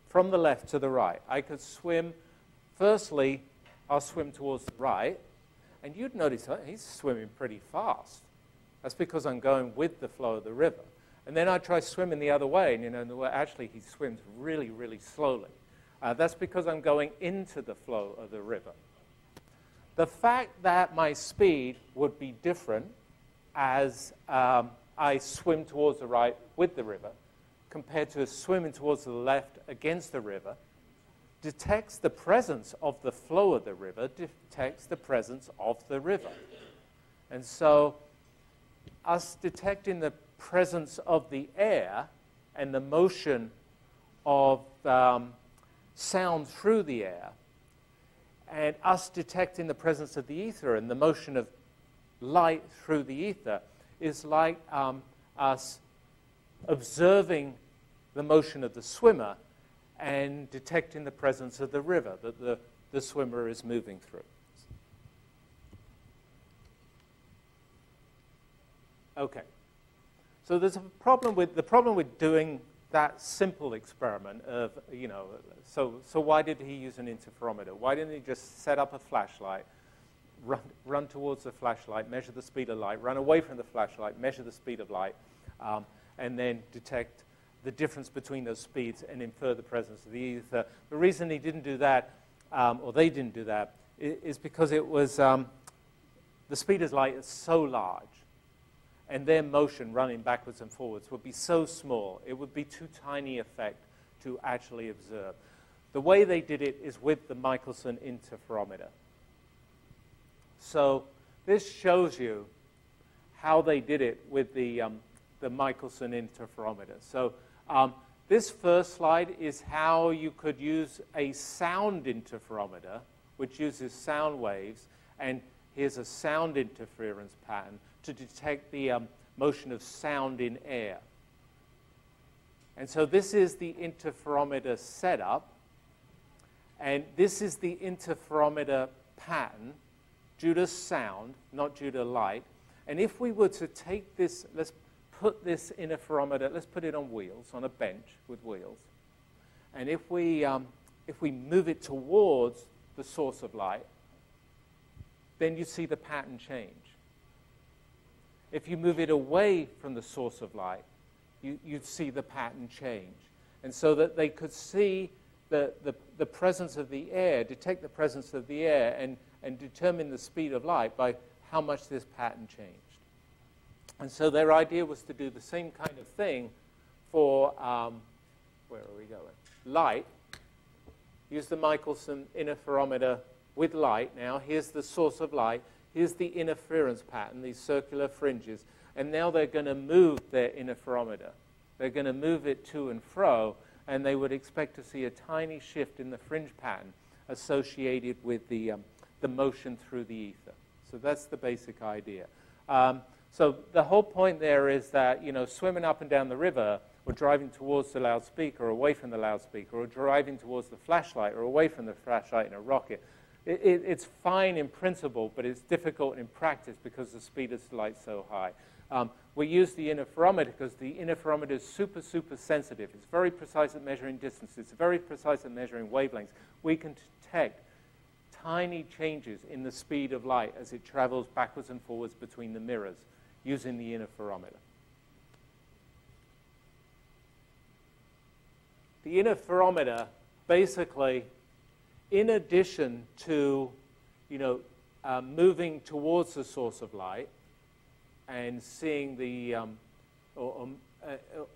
from the left to the right. I could swim, firstly, I'll swim towards the right, and you'd notice he's swimming pretty fast. That's because I'm going with the flow of the river. And then I try swimming the other way, and actually he swims really, really slowly. That's because I'm going into the flow of the river. The fact that my speed would be different as I swim towards the right with the river compared to swimming towards the left against the river detects the presence of the flow of the river, detects the presence of the river. And so us detecting the presence of the air and the motion of sound through the air, and us detecting the presence of the ether and the motion of light through the ether is like us observing the motion of the swimmer and detecting the presence of the river that the swimmer is moving through. Okay. So there's a problem with doing that simple experiment of, so why did he use an interferometer? Why didn't he just set up a flashlight, run towards the flashlight, measure the speed of light, run away from the flashlight, measure the speed of light, and then detect the difference between those speeds and infer the presence of the ether? The reason he didn't do that, or they didn't do that, is because it was, the speed of light is so large, and their motion running backwards and forwards would be so small, it would be too tiny effect to actually observe. The way they did it is with the Michelson interferometer. So this shows you how they did it with the Michelson interferometer. So this first slide is how you could use a sound interferometer, which uses sound waves, and here's a sound interference pattern to detect the motion of sound in air. And so this is the interferometer setup, and this is the interferometer pattern due to sound, not due to light. And if we were to take this, let's put this interferometer, let's put it on wheels, on a bench with wheels. And if we move it towards the source of light, then you see the pattern change. If you move it away from the source of light, you'd see the pattern change. And so that they could see the presence of the air, detect the presence of the air, and determine the speed of light by how much this pattern changed. And so their idea was to do the same kind of thing for, where are we going? Light. Use the Michelson interferometer with light. Now, here's the source of light. Here's the interference pattern, these circular fringes. And now they're going to move their interferometer. They're going to move it to and fro, and they would expect to see a tiny shift in the fringe pattern associated with the motion through the ether. So that's the basic idea. So the whole point there is that, you know, swimming up and down the river, or driving towards the loudspeaker or away from the loudspeaker, or driving towards the flashlight or away from the flashlight in a rocket, it's fine in principle, but it's difficult in practice because the speed of light is so high. We use the interferometer because the interferometer is super, super sensitive. It's very precise at measuring distance. It's very precise at measuring wavelengths. We can detect tiny changes in the speed of light as it travels backwards and forwards between the mirrors using the interferometer. The interferometer basically, in addition to, moving towards the source of light and seeing the,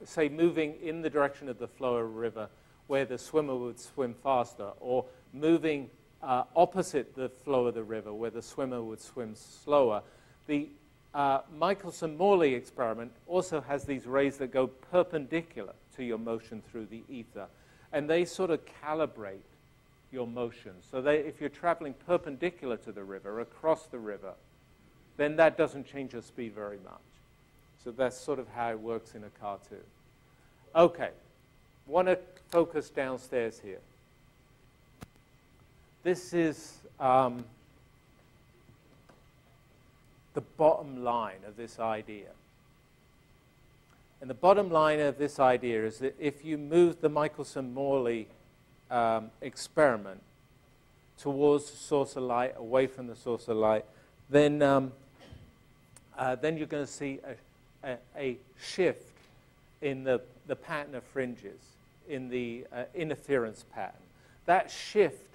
say, moving in the direction of the flow of a river where the swimmer would swim faster, or moving opposite the flow of the river where the swimmer would swim slower. The Michelson-Morley experiment also has these rays that go perpendicular to your motion through the ether, and they sort of calibrate your motion. So if you're traveling perpendicular to the river, across the river, then that doesn't change your speed very much. So that's sort of how it works in a cartoon. Okay, want to focus downstairs here. This is the bottom line of this idea. And the bottom line of this idea is that if you move the Michelson-Morley experiment towards the source of light, away from the source of light, then you're going to see a shift in the pattern of fringes, in the interference pattern. That shift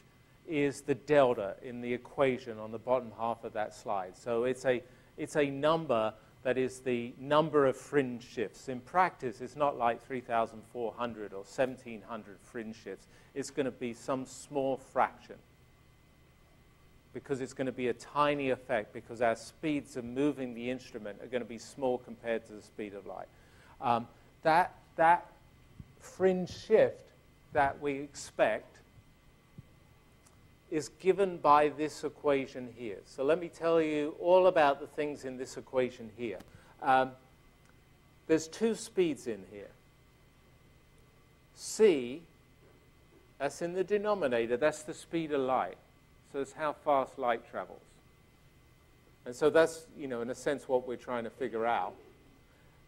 is the delta in the equation on the bottom half of that slide. So it's a number that is the number of fringe shifts. In practice, it's not like 3,400 or 1,700 fringe shifts. It's going to be some small fraction, because it's going to be a tiny effect, because our speeds of moving the instrument are going to be small compared to the speed of light. That fringe shift that we expect is given by this equation here. So let me tell you all about the things in this equation here. There's two speeds in here. C, that's in the denominator, that's the speed of light. So it's how fast light travels. And so that's, in a sense, what we're trying to figure out.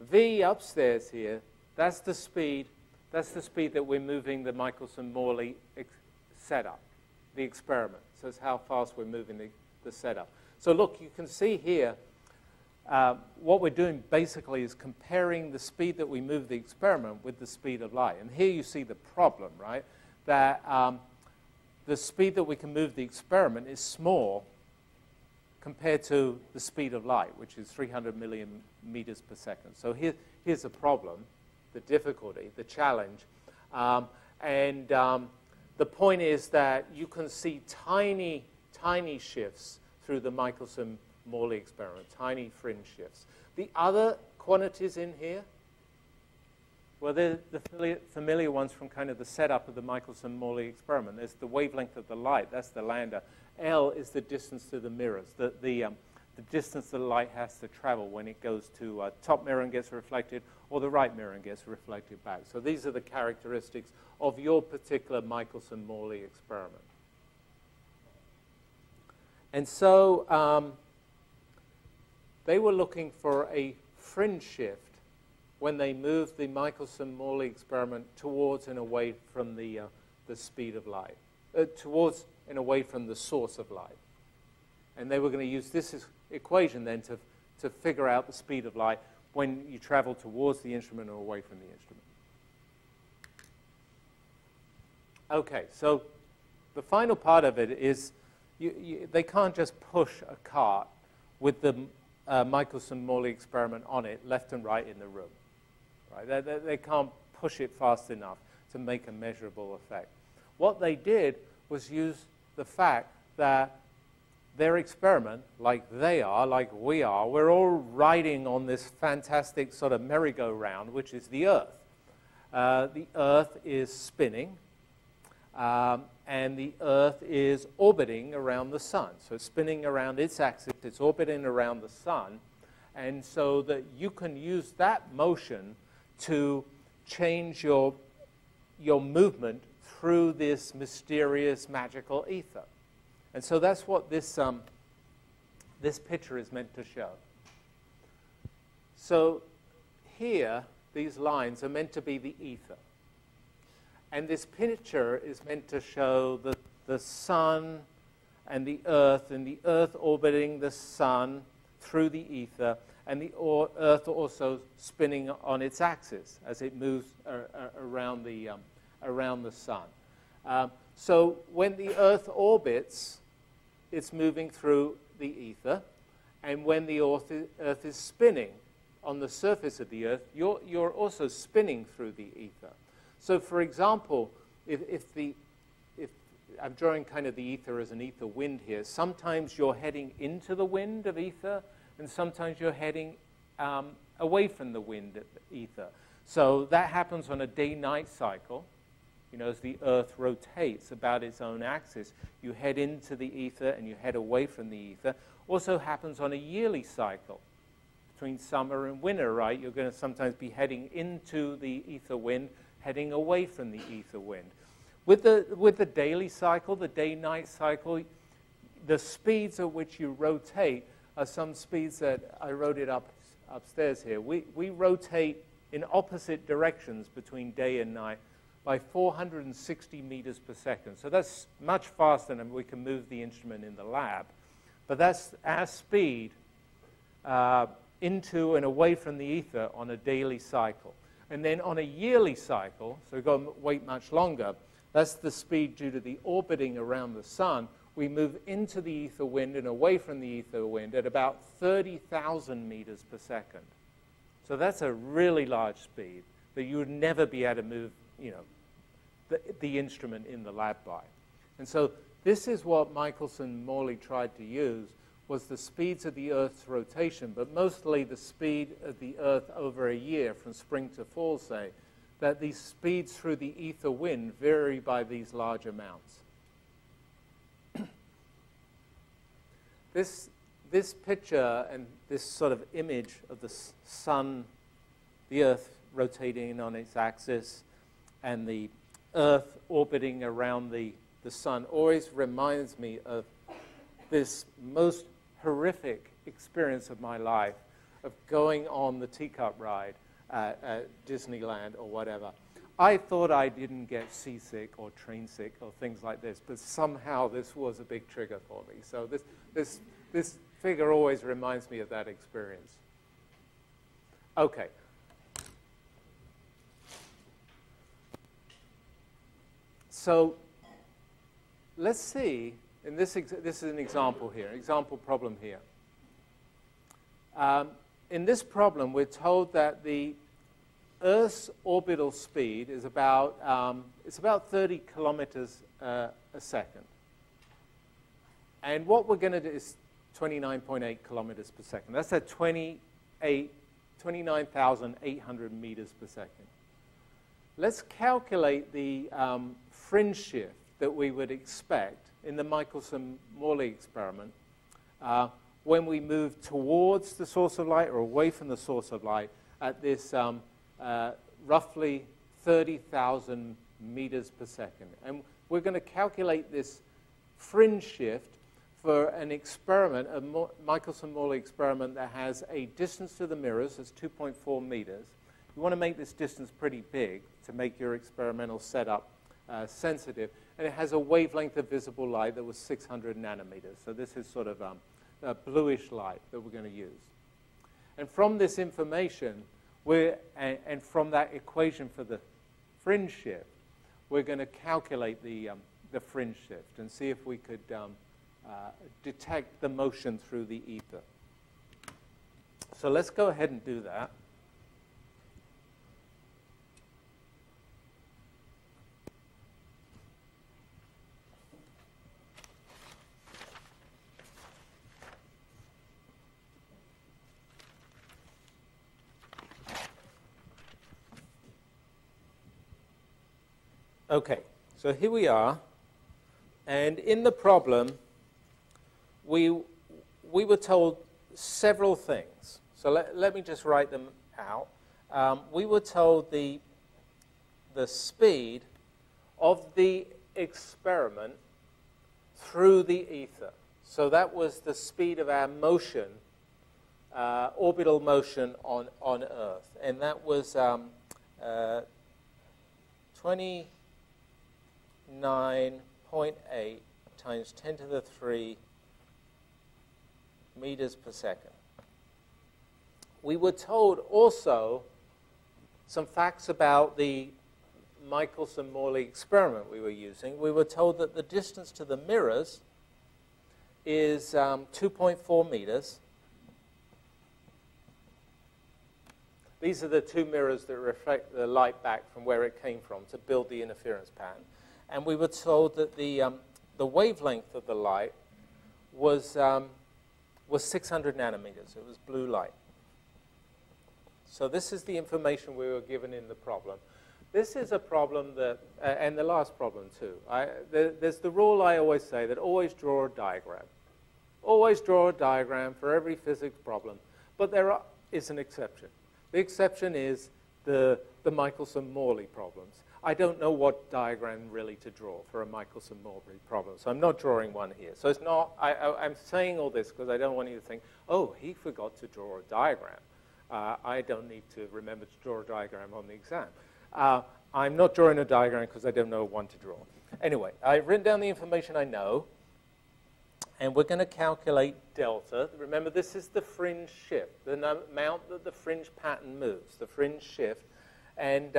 V upstairs here, that's the speed that we're moving the Michelson-Morley setup, the experiment. So it's how fast we're moving the setup. So look, you can see here, what we're doing basically is comparing the speed that we move the experiment with the speed of light. And here you see the problem, right? That the speed that we can move the experiment is small compared to the speed of light, which is 300 million meters per second. So here's the problem, the difficulty, the challenge. The point is that you can see tiny, tiny shifts through the Michelson-Morley experiment, tiny fringe shifts. The other quantities in here, well, they're the familiar ones from kind of the setup of the Michelson-Morley experiment. There's the wavelength of the light, that's the lambda. L is the distance to the mirrors, the distance the light has to travel when it goes to top mirror and gets reflected, or the right mirror and gets reflected back. So these are the characteristics of your particular Michelson-Morley experiment. And so they were looking for a fringe shift when they moved the Michelson-Morley experiment towards and away from the speed of light, towards and away from the source of light. And they were going to use this equation then to figure out the speed of light when you travel towards the instrument or away from the instrument. Okay, so the final part of it is they can't just push a cart with the Michelson-Morley experiment on it left and right in the room. Right? They can't push it fast enough to make a measurable effect. What they did was use the fact that their experiment, like they are, like we are, we're all riding on this fantastic sort of merry-go-round, which is the Earth. The Earth is spinning, and the Earth is orbiting around the Sun. So it's spinning around its axis, it's orbiting around the Sun, and so that you can use that motion to change your movement through this mysterious, magical ether. And so that's what this picture is meant to show. So here, these lines are meant to be the ether. And this picture is meant to show the Sun and the Earth orbiting the Sun through the ether, and the Earth also spinning on its axis as it moves around the Sun. So when the Earth orbits, it's moving through the ether, and when the Earth is spinning on the surface of the Earth, you're also spinning through the ether. So, for example, if I'm drawing kind of the ether as an ether wind here, sometimes you're heading into the wind of ether, and sometimes you're heading away from the wind of ether. So that happens on a day-night cycle. You know, as the Earth rotates about its own axis, you head into the ether and you head away from the ether. Also happens on a yearly cycle between summer and winter, right? You're going to sometimes be heading into the ether wind, heading away from the ether wind. With the daily cycle, the day-night cycle, the speeds at which you rotate are some speeds that I wrote it upstairs here. We rotate in opposite directions between day and night by 460 meters per second. So that's much faster than we can move the instrument in the lab. But that's our speed into and away from the ether on a daily cycle. And then on a yearly cycle, so we've got to wait much longer, that's the speed due to the orbiting around the Sun. We move into the ether wind and away from the ether wind at about 30,000 meters per second. So that's a really large speed that you would never be able to move, you know, the instrument in the lab by. And so this is what Michelson-Morley tried to use, was the speeds of the Earth's rotation, but mostly the speed of the Earth over a year, from spring to fall, say, that these speeds through the ether wind vary by these large amounts. This picture and this sort of image of the Sun, the Earth rotating on its axis, and the Earth orbiting around the Sun always reminds me of this most horrific experience of my life of going on the teacup ride at Disneyland or whatever. I thought I didn't get seasick or train sick or things like this, but somehow this was a big trigger for me. So this figure always reminds me of that experience. Okay. So let's see, and this is an example here, example problem here. In this problem, we're told that the Earth's orbital speed is about, it's about 30 kilometers a second. And what we're going to do is 29.8 kilometers per second. That's at 29,800 meters per second. Let's calculate the fringe shift that we would expect in the Michelson-Morley experiment when we move towards the source of light or away from the source of light at this roughly 30,000 meters per second. And we're going to calculate this fringe shift for an experiment, a Michelson-Morley experiment that has a distance to the mirrors that's 2.4 meters. You want to make this distance pretty big to make your experimental setup sensitive. And it has a wavelength of visible light that was 600 nanometers. So this is sort of a bluish light that we're going to use. And from this information, and from that equation for the fringe shift, we're going to calculate the fringe shift and see if we could detect the motion through the ether. So let's go ahead and do that. Okay, so here we are, and in the problem, we were told several things. So let me just write them out. We were told the speed of the experiment through the ether. So that was the speed of our motion, orbital motion on Earth, and that was 29.8 times 10 to the 3 meters per second. We were told also some facts about the Michelson-Morley experiment we were using. We were told that the distance to the mirrors is 2.4 meters. These are the two mirrors that reflect the light back from where it came from to build the interference pattern. And we were told that the wavelength of the light was 600 nanometers. It was blue light. So this is the information we were given in the problem. This is a problem that, and the last problem too. There's the rule I always say that always draw a diagram. Always draw a diagram for every physics problem. But there is an exception. The exception is the Michelson-Morley problems. I don't know what diagram really to draw for a Michelson-Morley problem, so I'm not drawing one here. So it's not, I'm saying all this because I don't want you to think, oh, he forgot to draw a diagram. I don't need to remember to draw a diagram on the exam. I'm not drawing a diagram because I don't know one to draw. Anyway, I've written down the information I know, and we're going to calculate delta. Remember, this is the fringe shift, the amount that the fringe pattern moves, the fringe shift. And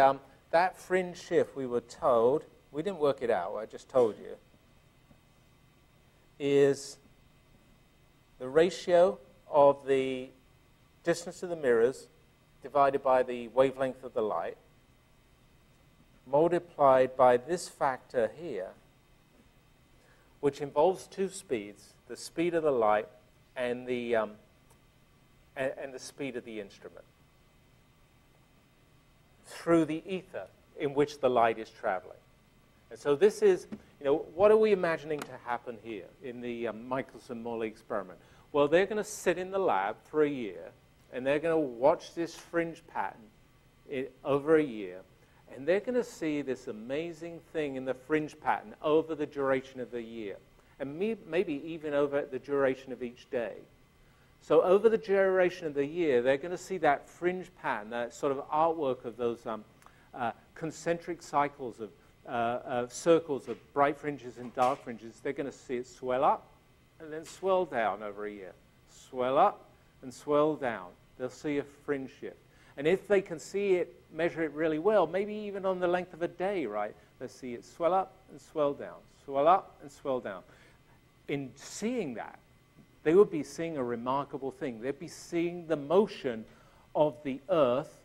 that fringe shift, we were told, we didn't work it out, I just told you, is the ratio of the distance to the mirrors divided by the wavelength of the light, multiplied by this factor here, which involves two speeds, the speed of the light and the speed of the instrument, through the ether in which the light is traveling. And so this is, what are we imagining to happen here in the Michelson-Morley experiment? Well, they're going to sit in the lab for a year, and they're going to watch this fringe pattern over a year, and they're going to see this amazing thing in the fringe pattern over the duration of the year, and maybe even over the duration of each day. So over the duration of the year, they're going to see that fringe pattern, that sort of artwork of those concentric cycles of circles of bright fringes and dark fringes. They're going to see it swell up and then swell down over a year. Swell up and swell down. They'll see a fringe shift. And if they can see it, measure it really well, maybe even on the length of a day, right, they'll see it swell up and swell down, swell up and swell down. In seeing that, they would be seeing a remarkable thing. They'd be seeing the motion of the Earth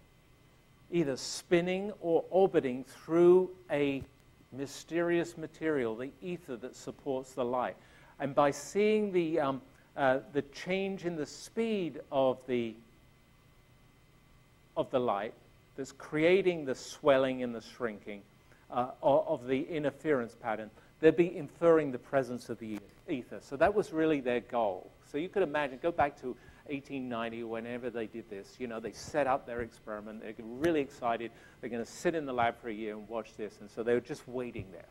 either spinning or orbiting through a mysterious material, the ether that supports the light. And by seeing the change in the speed of the light that's creating the swelling and the shrinking of the interference pattern, they'd be inferring the presence of the ether. So that was really their goal. So you could imagine, go back to 1890, whenever they did this, they set up their experiment. They're really excited. They're going to sit in the lab for a year and watch this. And so they were just waiting there.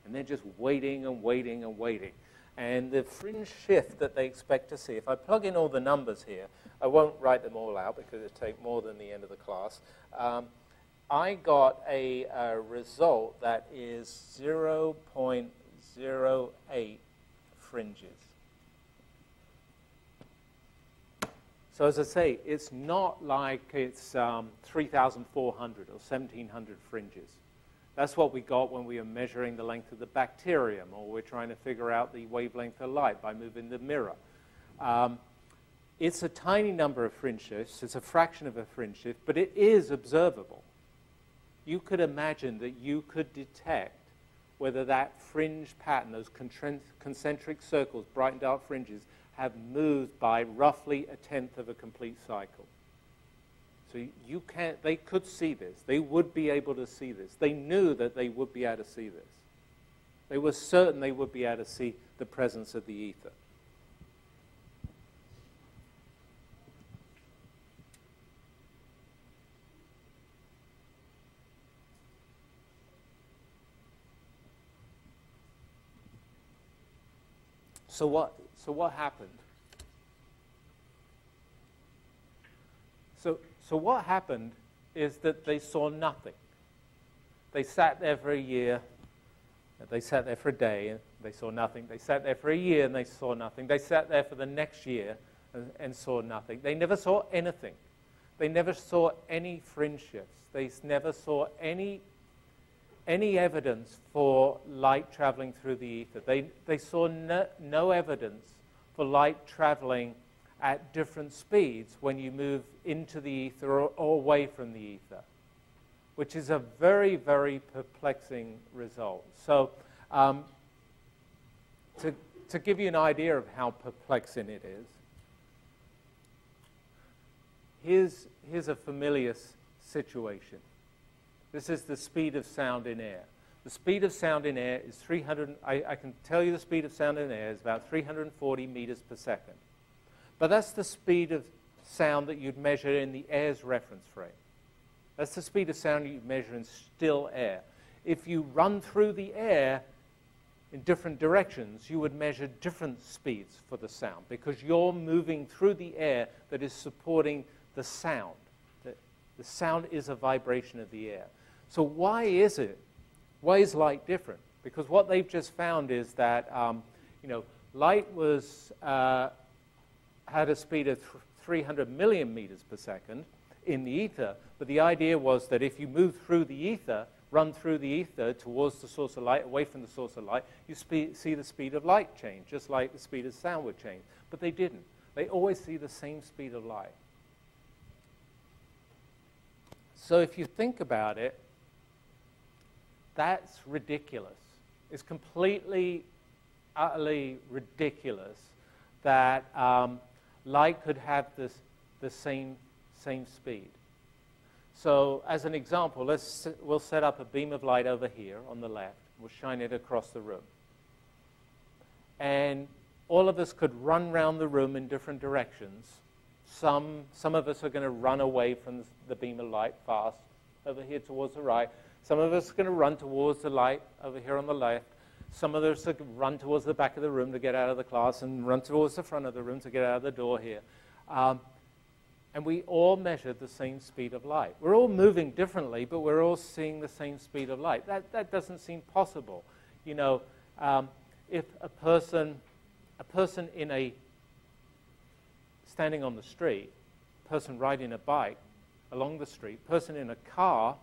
And they're just waiting and waiting and waiting. And the fringe shift that they expect to see, if I plug in all the numbers here, I won't write them all out because it will take more than the end of the class. I got a result that is 0.08 fringes. So as I say, it's not like it's 3,400 or 1,700 fringes. That's what we got when we were measuring the length of the bacterium, or we're trying to figure out the wavelength of light by moving the mirror. It's a tiny number of fringe shifts. It's a fraction of a fringe shift, but it is observable. You could imagine that you could detect whether that fringe pattern, those concentric circles, bright and dark fringes, have moved by roughly 1/10 of a complete cycle. So they could see this. They would be able to see this. They knew that they would be able to see this. They were certain they would be able to see the presence of the ether. So what happened? So what happened is that they saw nothing. They sat there for a year. They sat there for a day, and they saw nothing. They sat there for a year, and they saw nothing. They sat there for the next year and saw nothing. They never saw anything. They never saw any fringe shifts. They never saw any evidence for light traveling through the ether. They saw no evidence for light traveling at different speeds when you move into the ether or away from the ether, which is a very, very perplexing result. So to give you an idea of how perplexing it is, here's a familiar situation. This is the speed of sound in air. The speed of sound in air is 300, I can tell you the speed of sound in air is about 340 meters per second. But that's the speed of sound that you'd measure in the air's reference frame. That's the speed of sound you'd measure in still air. If you run through the air in different directions, you would measure different speeds for the sound because you're moving through the air that is supporting the sound. The sound is a vibration of the air. So why is it? Why is light different? Because what they've just found is that light was had a speed of 300 million meters per second in the ether, but the idea was that if you move through the ether, run through the ether towards the source of light, away from the source of light, you see the speed of light change, just like the speed of sound would change. But they didn't. They always see the same speed of light. So if you think about it, that's ridiculous. It's completely, utterly ridiculous that light could have the same speed. So as an example, we'll set up a beam of light over here on the left. We'll shine it across the room. And all of us could run around the room in different directions. Some of us are going to run away from the beam of light fast over here towards the right. Some of us are going to run towards the light over here on the left. Some of us are going to run towards the back of the room to get out of the class and run towards the front of the room to get out of the door here. And we all measured the same speed of light. We're all moving differently, but we're all seeing the same speed of light. That doesn't seem possible. You know, if a person standing on the street, a person riding a bike along the street, a person in a car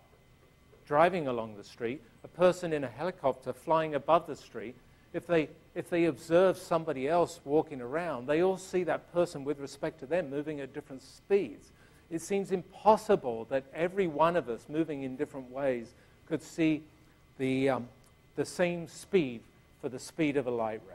driving along the street, a person in a helicopter flying above the street, if they observe somebody else walking around, they all see that person with respect to them moving at different speeds. It seems impossible that every one of us moving in different ways could see the same speed for the speed of a light ray.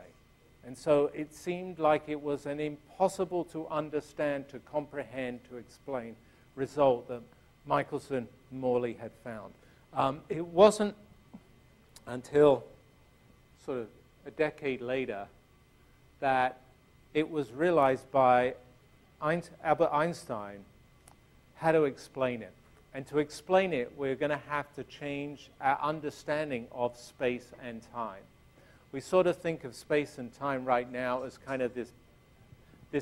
And so it seemed like it was an impossible to understand, to comprehend, to explain result that Michelson and Morley had found. It wasn't until sort of a decade later that it was realized by Albert Einstein how to explain it. And to explain it, we're going to have to change our understanding of space and time. we sort of think of space and time right now as kind of this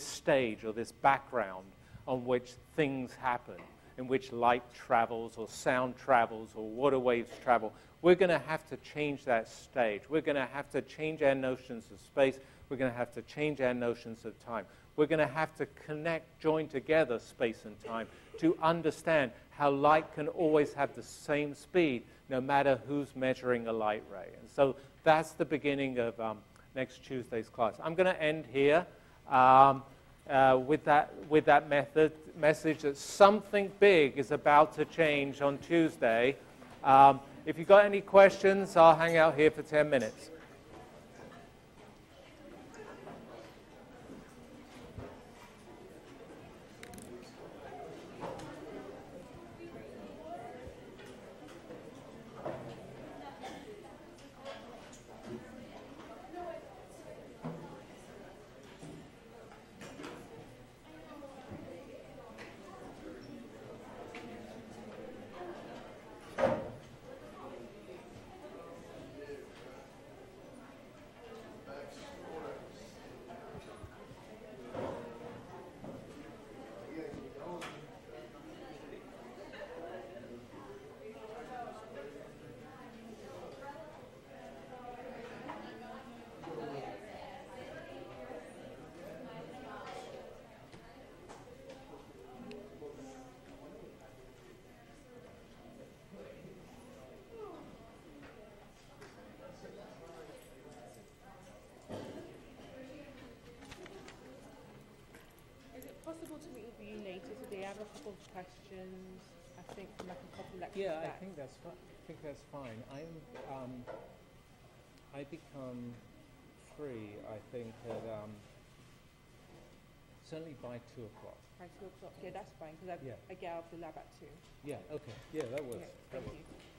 stage or this background on which things happen, in which light travels or sound travels or water waves travel. We're going to have to change that stage. We're going to have to change our notions of space. We're going to have to change our notions of time. We're going to have to join together space and time to understand how light can always have the same speed no matter who's measuring a light ray. And so that's the beginning of next Tuesday's class. I'm going to end here with that message that something big is about to change on Tuesday. If you've got any questions, I'll hang out here for 10 minutes. Possible to meet with you later today? I have a couple of questions. I think from like a couple lectures. Yeah, back. I think that's fine. I become free. I think at certainly by 2 o'clock. By 2 o'clock. Yeah, that's fine because I get out of the lab at 2. Yeah. Okay. Yeah, that works. Yeah, thank you.